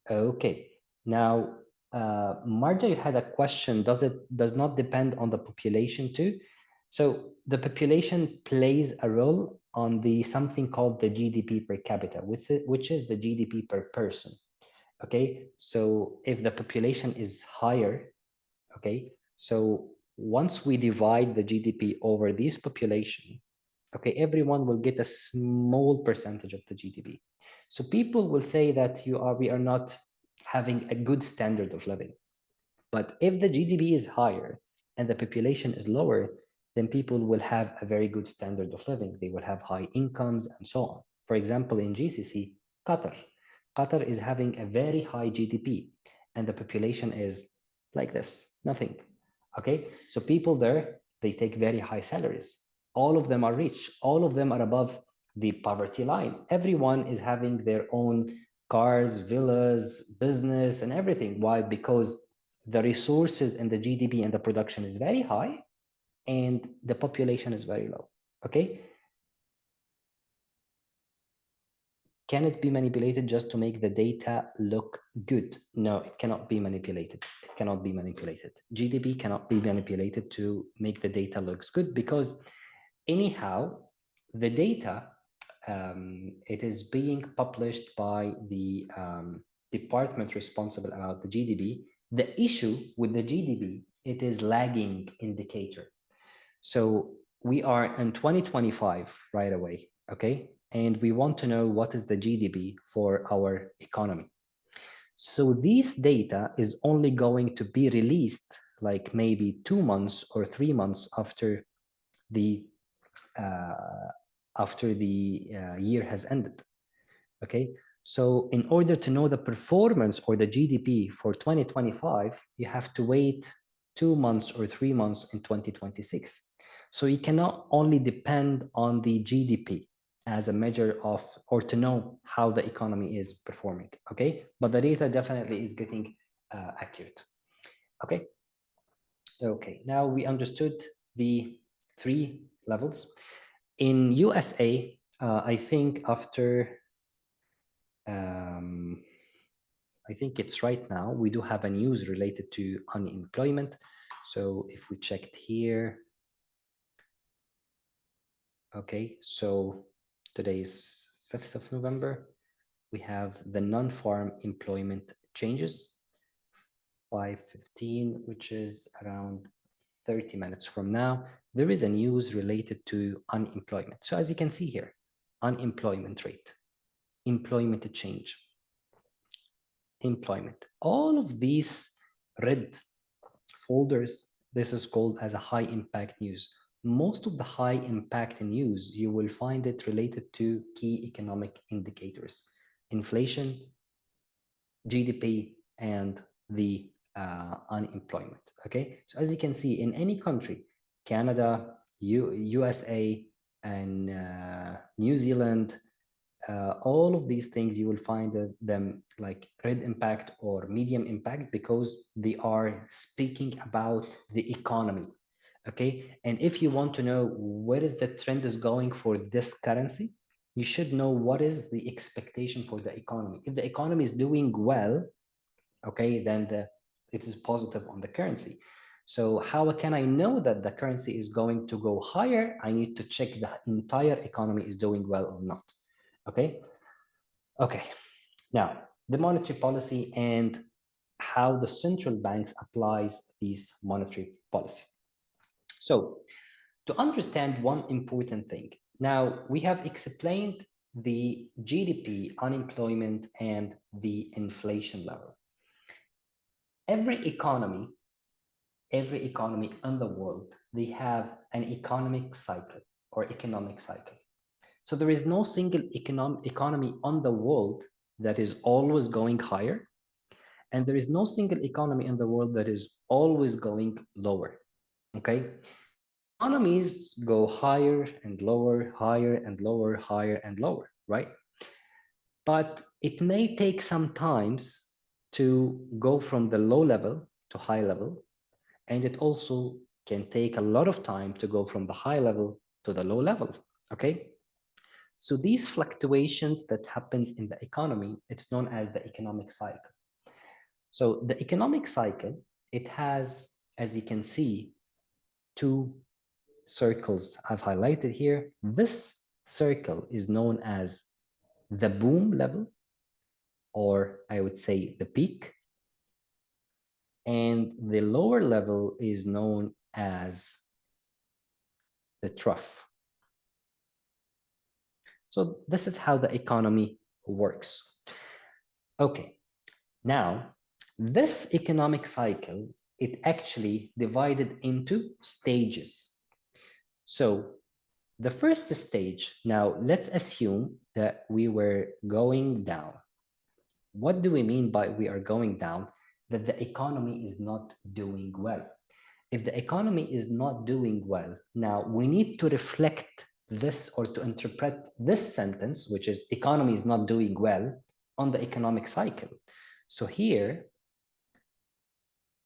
Okay. Now, Marja, you had a question. Does not depend on the population too? So the population plays a role on the something called the GDP per capita, which is the GDP per person. Okay. So if the population is higher, okay, so once we divide the GDP over this population, okay, everyone will get a small percentage of the GDP. So people will say that we are not having a good standard of living. But if the GDP is higher and the population is lower, then people will have a very good standard of living. They will have high incomes and so on. For example, in GCC, Qatar. Qatar is having a very high GDP and the population is like this, nothing. Okay, so people there, they take very high salaries. All of them are rich. All of them are above the poverty line. Everyone is having their own cars, villas, business, and everything. Why? Because the resources and the GDP and the production is very high and the population is very low. Okay. Can it be manipulated just to make the data look good? No, it cannot be manipulated. It cannot be manipulated. GDP cannot be manipulated to make the data looks good because anyhow, the data, it is being published by the department responsible about the GDP. The issue with the GDP, it is lagging indicator. So we are in 2025 right away, okay? And we want to know what is the GDP for our economy. So this data is only going to be released like maybe 2 months or 3 months after the year has ended. Okay, so in order to know the performance or the GDP for 2025, you have to wait 2 months or 3 months in 2026. So you cannot only depend on the GDP as a measure of, or to know how the economy is performing. Okay, but the data definitely is getting accurate. Okay. Okay, now we understood the 3 levels. In USA, I think after, I think it's right now, we do have a news related to unemployment. So if we checked here, okay, so today is 5th of November. We have the non-farm employment changes, 5:15, which is around 30 minutes from now. There is a news related to unemployment. So as you can see here, unemployment rate, employment change, employment. All of these red folders, this is called as a high impact news. Most of the high impact news, you will find it related to key economic indicators, inflation, GDP, and the unemployment. Okay, so as you can see, in any country, Canada, USA, and New Zealand, all of these things, you will find them like red impact or medium impact because they are speaking about the economy. Okay, and if you want to know where is the trend is going for this currency, you should know what is the expectation for the economy. If the economy is doing well, okay, then it is positive on the currency. So how can I know that the currency is going to go higher? I need to check the entire economy is doing well or not. Okay. Okay. Now, the monetary policy and how the central banks applies these monetary policy. So to understand one important thing, now we have explained the GDP, unemployment, and the inflation level. Every economy in the world, they have an economic cycle or economic cycle. So there is no single economy on the world that is always going higher, and there is no single economy in the world that is always going lower. Okay, economies go higher and lower, higher and lower, higher and lower, right? But it may take some times to go from the low level to high level, and it also can take a lot of time to go from the high level to the low level. Okay, so these fluctuations that happens in the economy, it's known as the economic cycle. So the economic cycle, it has, as you can see, 2 circles I've highlighted here. This circle is known as the boom level, or I would say the peak. And the lower level is known as the trough. So this is how the economy works. Okay, now this economic cycle, it actually divided into stages. So the first stage, now let's assume that we were going down. What do we mean by we are going down? That the economy is not doing well. If the economy is not doing well, now we need to reflect this or to interpret this sentence, which is economy is not doing well, on the economic cycle. So here,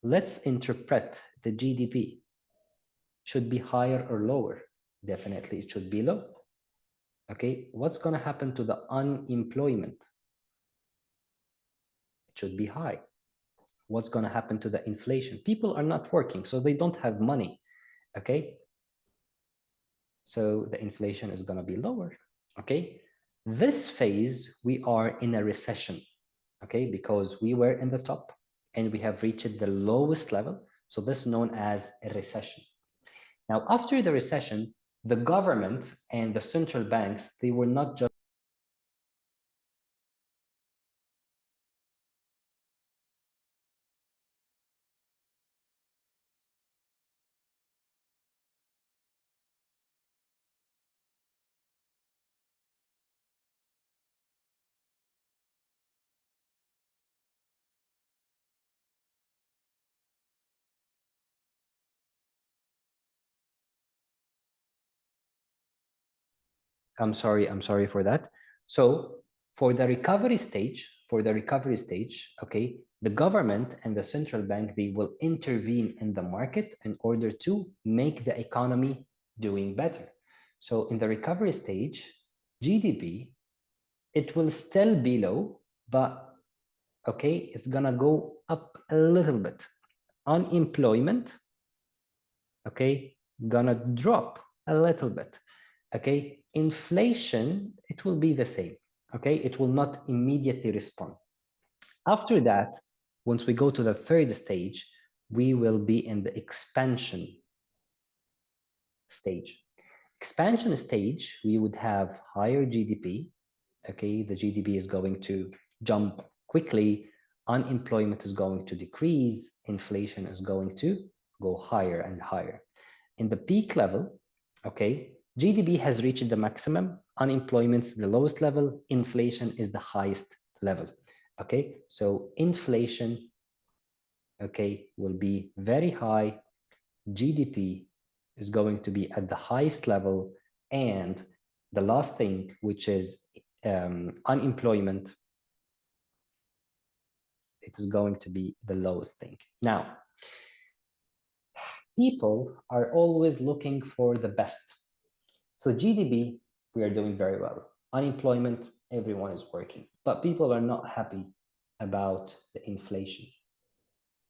let's interpret the GDP. Should be higher or lower? Definitely it should be low. Okay, what's going to happen to the unemployment? It should be high. What's going to happen to the inflation? People are not working, so they don't have money. Okay, so the inflation is going to be lower. Okay, this phase we are in a recession. Okay, because we were in the top and we have reached the lowest level. So this is known as a recession. Now, after the recession, the government and the central banks, they were not just I'm sorry for that. So for the recovery stage, okay, the government and the central bank, they will intervene in the market in order to make the economy doing better. So in the recovery stage, GDP, it will still be low, but okay, it's gonna go up a little bit. Unemployment, okay, gonna drop a little bit. Okay, inflation, it will be the same. Okay, it will not immediately respond. After that, once we go to the third stage, we will be in the expansion stage. Expansion stage, we would have higher GDP. Okay, the GDP is going to jump quickly, unemployment is going to decrease, inflation is going to go higher and higher. In the peak level, okay, GDP has reached the maximum, unemployment is the lowest level, inflation is the highest level. Okay, so inflation, okay, will be very high, GDP is going to be at the highest level, and the last thing, which is unemployment, it is going to be the lowest thing. Now, people are always looking for the best. So GDP, we are doing very well. Unemployment, everyone is working, but people are not happy about the inflation.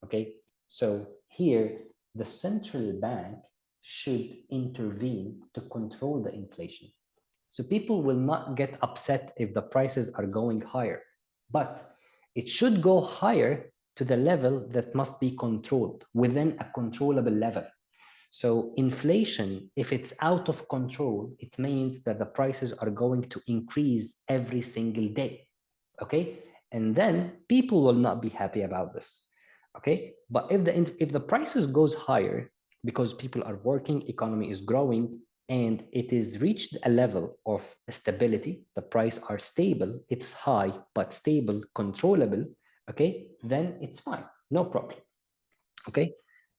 Okay, so here the central bank should intervene to control the inflation. So people will not get upset if the prices are going higher, but it should go higher to the level that must be controlled within a controllable level. So inflation, if it's out of control, it means that the prices are going to increase every single day. Okay, and then people will not be happy about this. Okay, but if the prices goes higher because people are working, economy is growing, and it is reached a level of stability, the price are stable, it's high but stable, controllable, okay, then it's fine, no problem. Okay,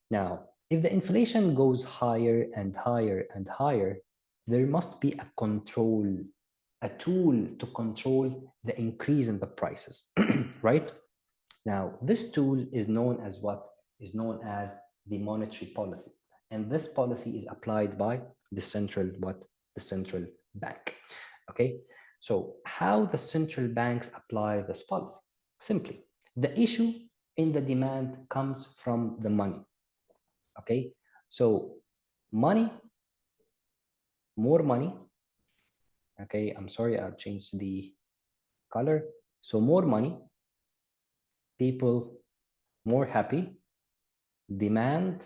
now if the inflation goes higher and higher and higher, there must be a control, a tool to control the increase in the prices, right? Now, this tool is known as what? Is known as the monetary policy. And this policy is applied by the central, what? The central bank. Okay, so how the central banks apply this policy? Simply, the issue in the demand comes from the money. Okay, so money, more money. Okay, I'm sorry, I'll change the color. So more money, people more happy, demand,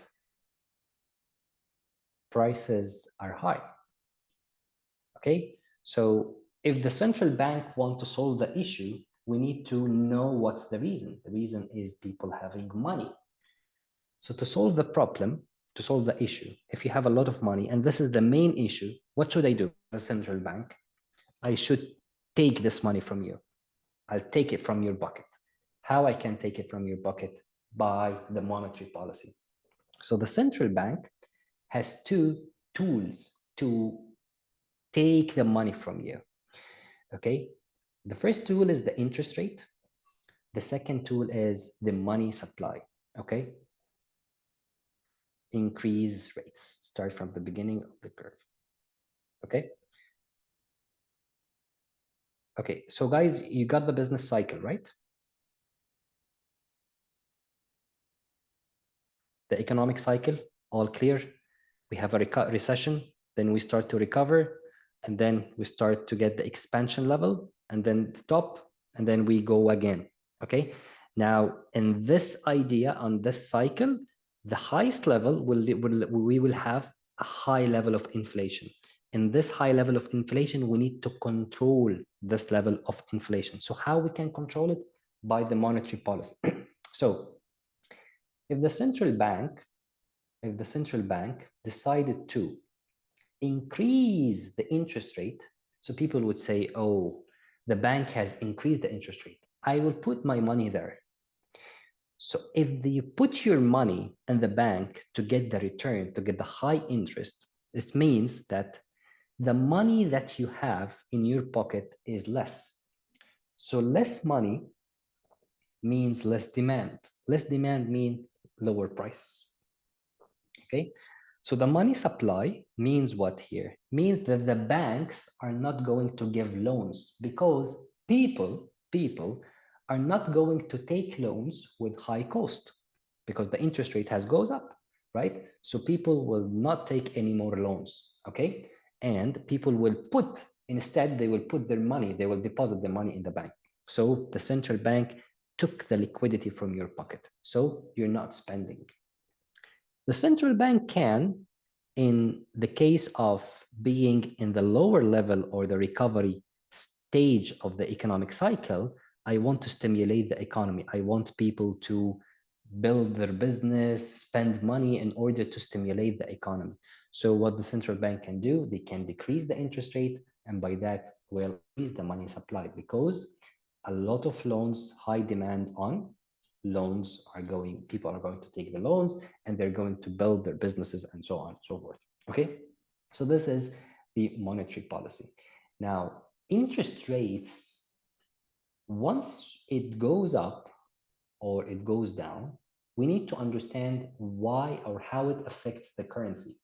prices are high. Okay, so if the central bank want to solve the issue, we need to know what's the reason. The reason is people having money. So to solve the problem, to solve the issue, if you have a lot of money, and this is the main issue, what should I do as a central bank? I should take this money from you. I'll take it from your bucket. How I can take it from your bucket? By the monetary policy. So the central bank has two tools to take the money from you. Okay, The first tool is the interest rate. The second tool is the money supply, okay? Increase rates, start from the beginning of the curve, okay? Okay, so guys, you got the business cycle, right? The economic cycle, all clear. We have a recession, then we start to recover, and then we start to get the expansion level, and then stop, and then we go again, okay? Now, in this idea, on this cycle, the highest level, we will have a high level of inflation. In this high level of inflation, we need to control this level of inflation. So how we can control it? By the monetary policy. So if the central bank decided to increase the interest rate, so people would say, oh, the bank has increased the interest rate, I will put my money there. So if you put your money in the bank to get the return, to get the high interest, this means that the money that you have in your pocket is less. So less money means less demand. Less demand means lower prices. Okay, so the money supply means what here? Means that the banks are not going to give loans because people are not going to take loans with high cost because the interest rate has goes up, right? So people will not take any more loans, okay? And people will put, instead they will put their money, they will deposit the money in the bank. So the central bank took the liquidity from your pocket. So you're not spending. The central bank can, in the case of being in the lower level or the recovery stage of the economic cycle, I want to stimulate the economy. I want people to build their business, spend money in order to stimulate the economy. So what the central bank can do, they can decrease the interest rate, and by that will increase the money supply because a lot of loans, high demand on loans are going, people are going to take the loans and they're going to build their businesses and so on and so forth. Okay, so this is the monetary policy. Now, interest rates, once it goes up or it goes down, we need to understand why or how it affects the currency.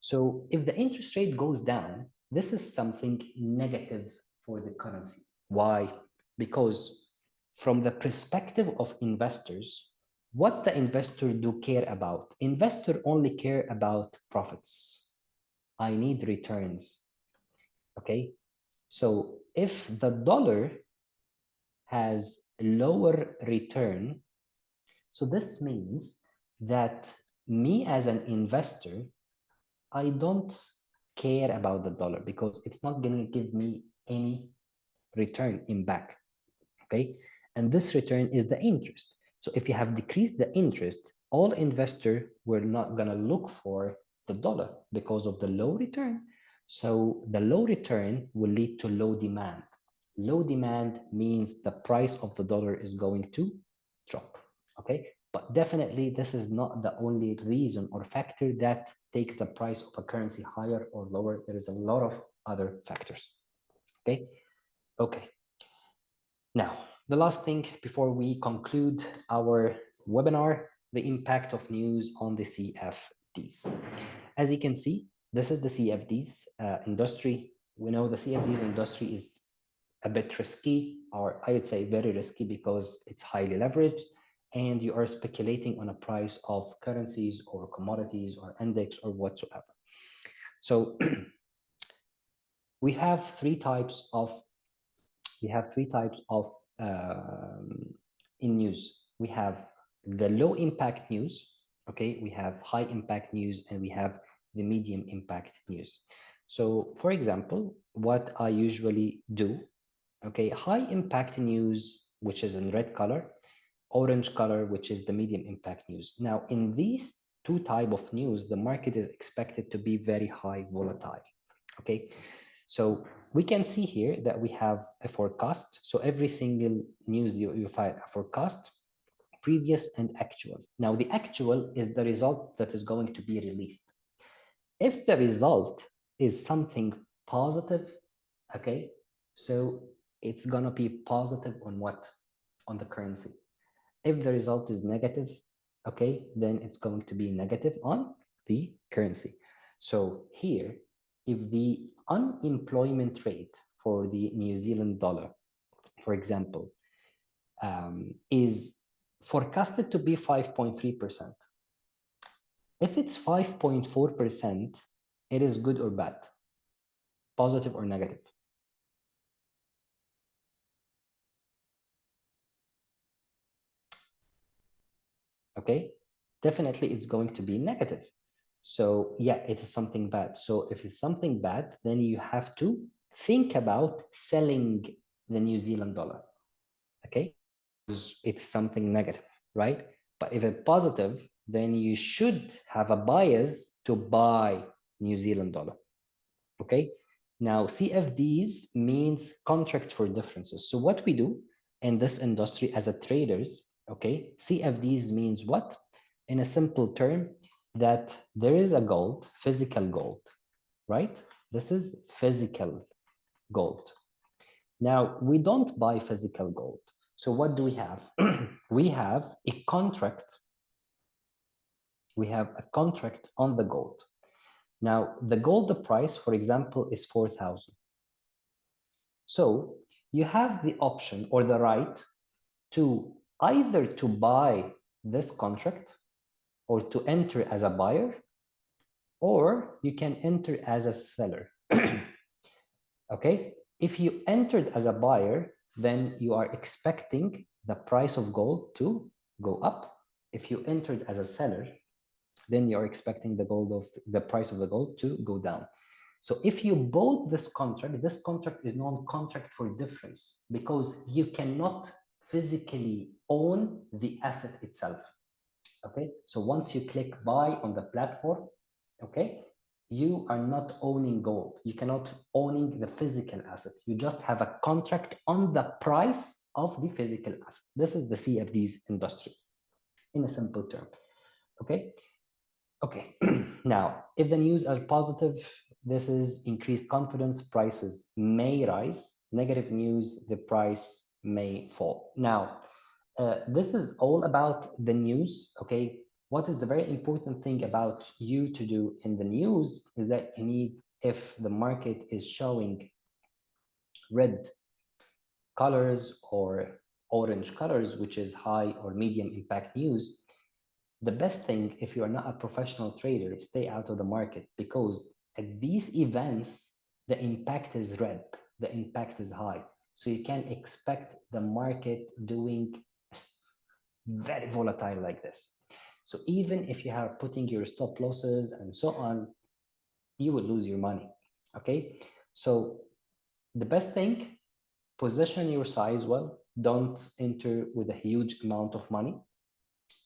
So if the interest rate goes down, this is something negative for the currency. Why? Because from the perspective of investors, what the investor do care about? Investor only care about profits. I need returns. Okay. So if the dollar has lower return, so this means that me as an investor, I don't care about the dollar because it's not going to give me any return in back. Okay. And this return is the interest. So if you have decreased the interest, all investors were not going to look for the dollar because of the low return. So the low return will lead to low demand. Low demand means the price of the dollar is going to drop. Okay. But definitely this is not the only reason or factor that takes the price of a currency higher or lower. There is a lot of other factors. Okay. Okay. Now, the last thing before we conclude our webinar, the impact of news on the CFDs. As you can see, this is the CFDs industry. We know the CFDs industry is a bit risky, or I would say very risky because it's highly leveraged and you are speculating on a price of currencies or commodities or index or whatsoever. So we have three types of in news. We have the low impact news, okay? We have high impact news and we have the medium impact news. So for example, what I usually do, okay, high impact news, which is in red color, orange color, which is the medium impact news. Now, in these two type of news, the market is expected to be very high volatile, okay? So we can see here that we have a forecast. So every single news you find a forecast, previous and actual. Now the actual is the result that is going to be released. If the result is something positive, okay, so it's gonna be positive on what? On the currency. If the result is negative, okay, then it's going to be negative on the currency. So here, if the unemployment rate for the New Zealand dollar, for example, is forecasted to be 5.3%. If it's 5.4%, it is good or bad, positive or negative? Okay, definitely it's going to be negative. So yeah, it is something bad. So if it's something bad, then you have to think about selling the New Zealand dollar. Okay, it's something negative, right? But if it's positive, then you should have a bias to buy New Zealand dollar. Okay, now CFDs means contract for differences. So what we do in this industry as a traders, okay, CFDs means what? In a simple term, that there is a gold, physical gold, right? This is physical gold. Now, we don't buy physical gold. So what do we have? We have a contract. We have a contract on the gold. Now, the gold, the price, for example, is 4,000. So you have the option or the right to either to buy this contract or to enter as a buyer, or you can enter as a seller. Okay, if you entered as a buyer, then you are expecting the price of gold to go up. If you entered as a seller, then you're expecting the price of the gold to go down. So if you bought this contract is known contract for difference because you cannot physically own the asset itself. Okay, so once you click buy on the platform, okay, you are not owning gold. You cannot owning the physical asset. You just have a contract on the price of the physical asset. This is the CFDs industry in a simple term. Okay. Okay. Now, if the news are positive, this is increased confidence, prices may rise. Negative news, the price may fall. Now, this is all about the news, okay? What is the very important thing about you to do in the news is that you need, if the market is showing red colors or orange colors, which is high or medium impact news, the best thing, if you are not a professional trader, is stay out of the market because at these events, the impact is red, the impact is high. So you can expect the market doing very volatile like this. So even if you are putting your stop losses and so on, you will lose your money. Okay. So the best thing, position your size well. Don't enter with a huge amount of money.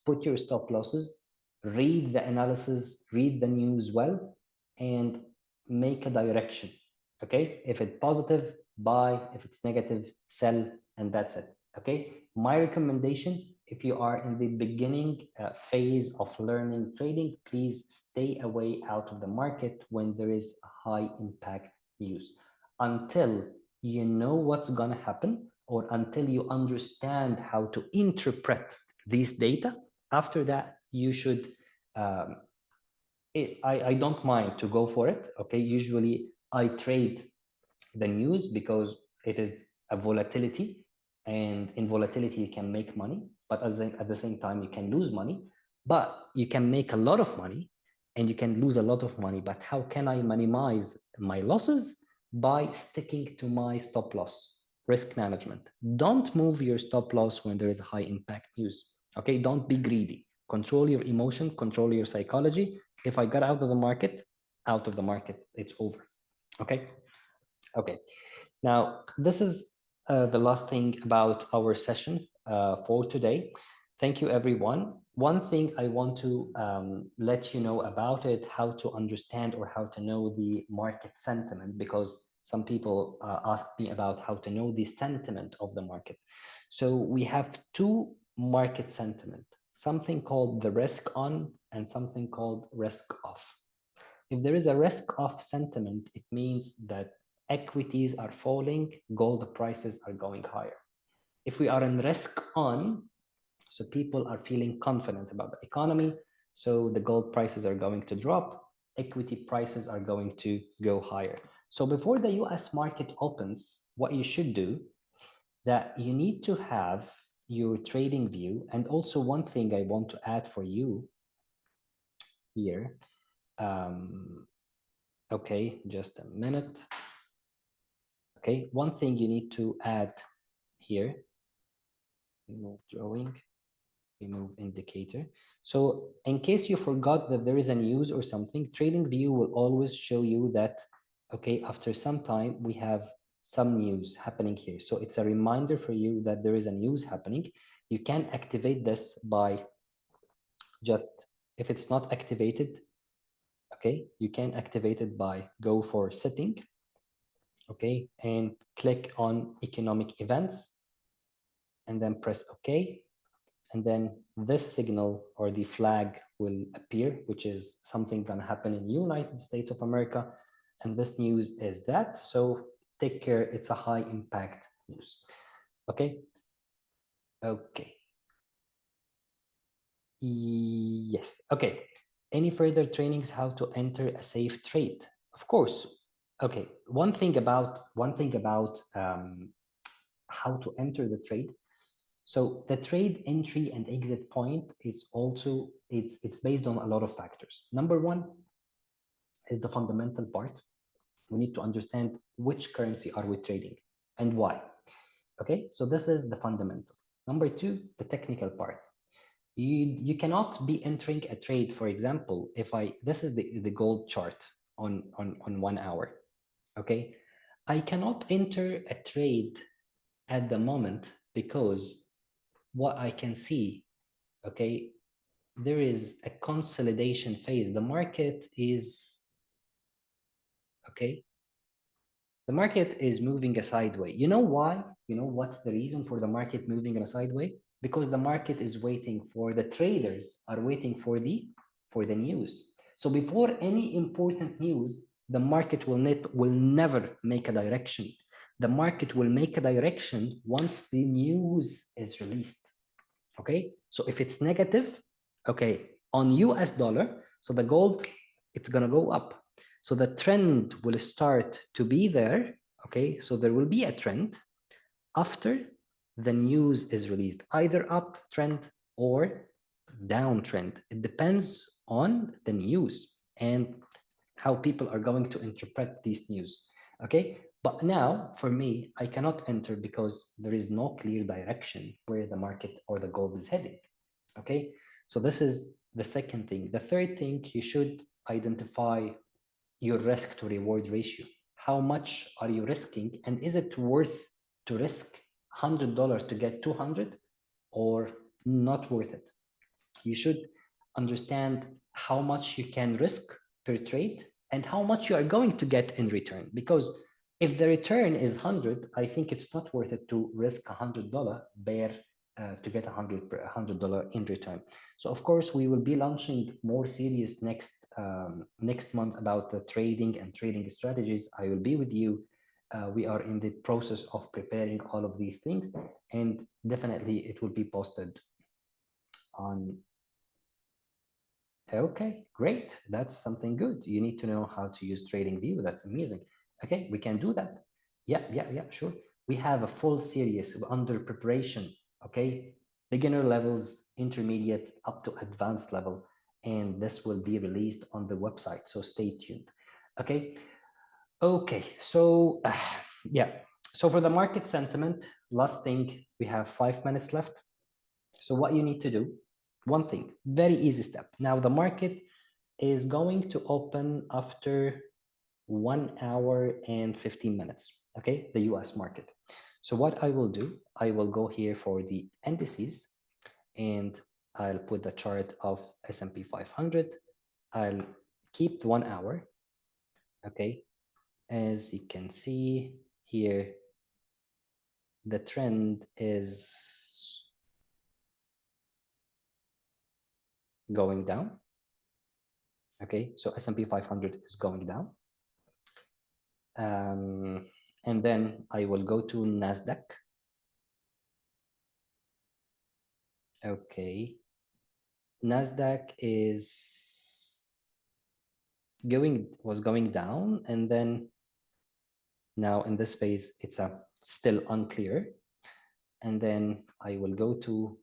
Put your stop losses, read the analysis, read the news well, and make a direction. Okay. If it's positive, buy. If it's negative, sell, and that's it. Okay. My recommendation, if you are in the beginning phase of learning trading, please stay away out of the market when there is a high impact news until you know what's going to happen or until you understand how to interpret these data. After that, you should, I don't mind to go for it. Okay. Usually I trade the news because it is a volatility, and in volatility you can make money, but at the same time you can lose money, but you can make a lot of money and you can lose a lot of money. But how can I minimize my losses? By sticking to my stop loss, risk management. Don't move your stop loss when there is high impact news. Okay, don't be greedy. Control your emotion, control your psychology. If I got out of the market, it's over. Okay. Okay, now this is the last thing about our session for today. Thank you, everyone. One thing I want to let you know about it, how to understand or how to know the market sentiment, because some people asked me about how to know the sentiment of the market. So we have two market sentiment, something called the risk on and something called risk off. If there is a risk off sentiment, it means that equities are falling, gold prices are going higher. If we are in risk on, so people are feeling confident about the economy, so the gold prices are going to drop, equity prices are going to go higher. So before the US market opens, what you should do, that you need to have your trading view. And also one thing I want to add for you here. Okay, just a minute. Okay, one thing you need to add here, remove drawing, remove indicator. So in case you forgot that there is a news or something, TradingView will always show you that, okay, after some time, we have some news happening here. So it's a reminder for you that there is a news happening. You can activate this by just, if it's not activated, okay, you can activate it by go for setting, okay, and click on economic events, and then press OK. And then this signal or the flag will appear, which is something going to happen in the United States of America. And this news is that. So take care. It's a high impact news. Okay. Okay. Yes. Okay. Any further trainings how to enter a safe trade? Of course. Okay. One thing about how to enter the trade. So the trade entry and exit point is also, it's based on a lot of factors. Number one is the fundamental part. We need to understand which currency are we trading and why. Okay, so this is the fundamental. Number two, the technical part. You cannot be entering a trade, for example, if this is the gold chart on 1 hour. Okay, I cannot enter a trade at the moment because what I can see, okay, there is a consolidation phase. The market is, okay, the market is moving a sideway. You know why? You know what's the reason for the market moving in a sideway? Because the market is waiting for, the traders are waiting for the news. So before any important news, the market will never make a direction. The market will make a direction once the news is released. Okay, so if it's negative, okay, on US dollar, so the gold, it's gonna go up. So the trend will start to be there, okay? So there will be a trend after the news is released, either uptrend or downtrend. It depends on the news and how people are going to interpret these news, okay? But now, for me, I cannot enter because there is no clear direction where the market or the gold is heading, okay? So this is the second thing. The third thing, you should identify your risk to reward ratio. How much are you risking? And is it worth to risk $100 to get 200 or not worth it? You should understand how much you can risk per trade and how much you are going to get in return. Because if the return is 100, I think it's not worth it to risk $100 bare to get $100 in return. So of course, we will be launching more series next month about the trading and trading strategies. I will be with you. We are in the process of preparing all of these things, and definitely it will be posted on. Okay, great. That's something good. You need to know how to use TradingView. That's amazing. Okay, we can do that. Yeah, sure. We have a full series under preparation. Okay, beginner levels, intermediate, up to advanced level, and this will be released on the website. So stay tuned. Okay. Okay. So yeah. So for the market sentiment, last thing, we have 5 minutes left. So what you need to do, one thing, very easy step. Now the market is going to open after 1 hour and 15 minutes, okay? The US market. So what I will do, I will go here for the indices and I'll put the chart of S&P 500. I'll keep 1 hour, okay? As you can see here, the trend is going down. Okay, so S&P 500 is going down. And then I will go to NASDAQ. Okay. NASDAQ was going down, and then now in this phase, it's still unclear. And then I will go to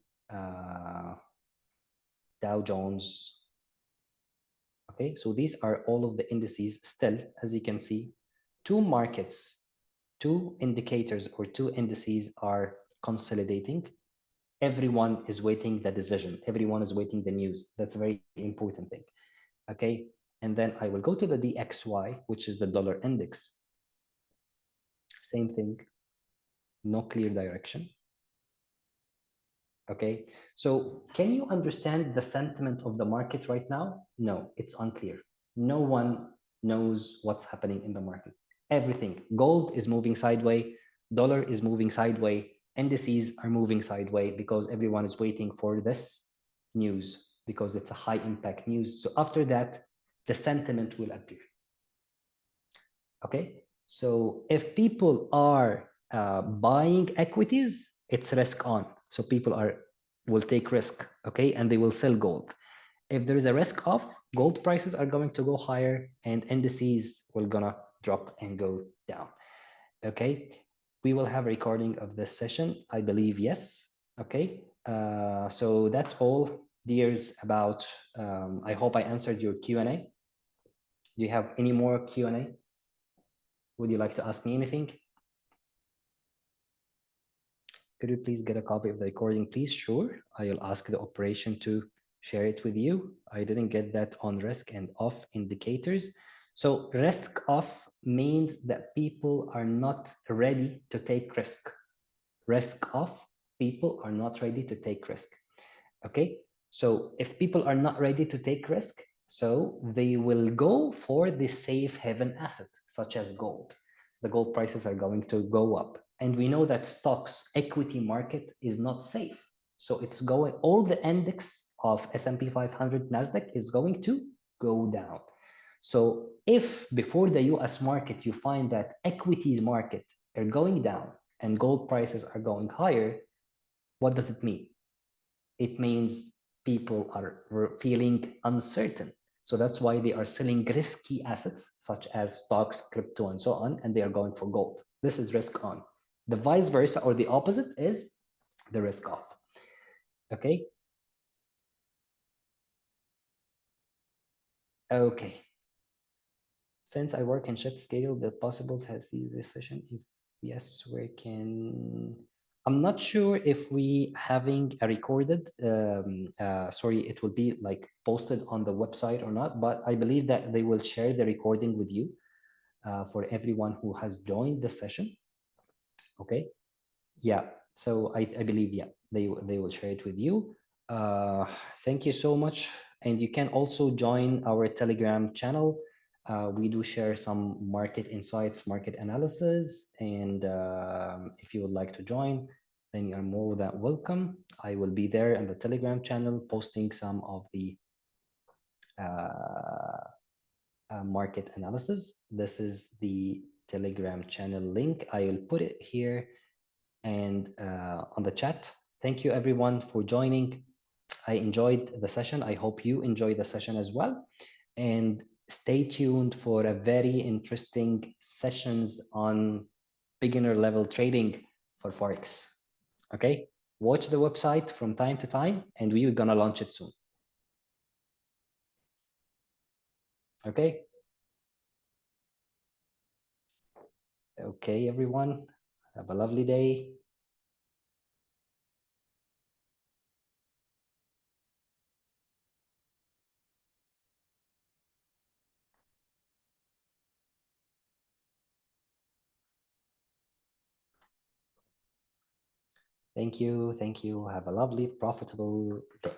Dow Jones. Okay, so these are all of the indices still, as you can see, two markets, two indicators or two indices are consolidating. Everyone is waiting the decision. Everyone is waiting the news. That's a very important thing. Okay, and then I will go to the DXY, which is the dollar index. Same thing, no clear direction. Okay, so can you understand the sentiment of the market right now? No, it's unclear. No one knows what's happening in the market. Everything, gold is moving sideways, dollar is moving sideways, indices are moving sideways because everyone is waiting for this news because it's a high impact news. So after that, the sentiment will appear. Okay, so if people are buying equities, it's risk on. So people will take risk, okay, and they will sell gold. If there is a risk off, gold prices are going to go higher and indices will gonna drop and go down. Okay, we will have a recording of this session, I believe, yes. Okay, so that's all, dears, about, I hope I answered your Q&A. Do you have any more Q&A? Would you like to ask me anything? Could you please get a copy of the recording, please? Sure, I will ask the operation to share it with you. I didn't get that on risk and off indicators. So risk off means that people are not ready to take risk. Risk off, people are not ready to take risk. Okay, so if people are not ready to take risk, so they will go for the safe haven asset, such as gold. The gold prices are going to go up. And we know that stocks equity market is not safe. So it's going, all the index of S&P 500 NASDAQ is going to go down. So if before the US market, you find that equities market are going down and gold prices are going higher, what does it mean? It means people are feeling uncertain. So that's why they are selling risky assets such as stocks, crypto, and so on, and they are going for gold. This is risk on. The vice versa or the opposite is the risk off. Okay. Okay. Since I work in shift scale, the possible to see this session? If yes, where can... I'm not sure if we having a recorded, sorry, it will be like posted on the website or not, but I believe that they will share the recording with you for everyone who has joined the session. Okay. Yeah. So I believe, yeah, they will share it with you. Thank you so much. And you can also join our Telegram channel. We do share some market insights, market analysis. And if you would like to join, then you're more than welcome. I will be there in the Telegram channel posting some of the market analysis. This is the Telegram channel link. I will put it here and on the chat. Thank you everyone for joining. I enjoyed the session. I hope you enjoy the session as well. And stay tuned for a very interesting sessions on beginner level trading for Forex. Okay, watch the website from time to time and we're gonna launch it soon. Okay. Okay, everyone, have a lovely day. Thank you. Thank you. Have a lovely, profitable day.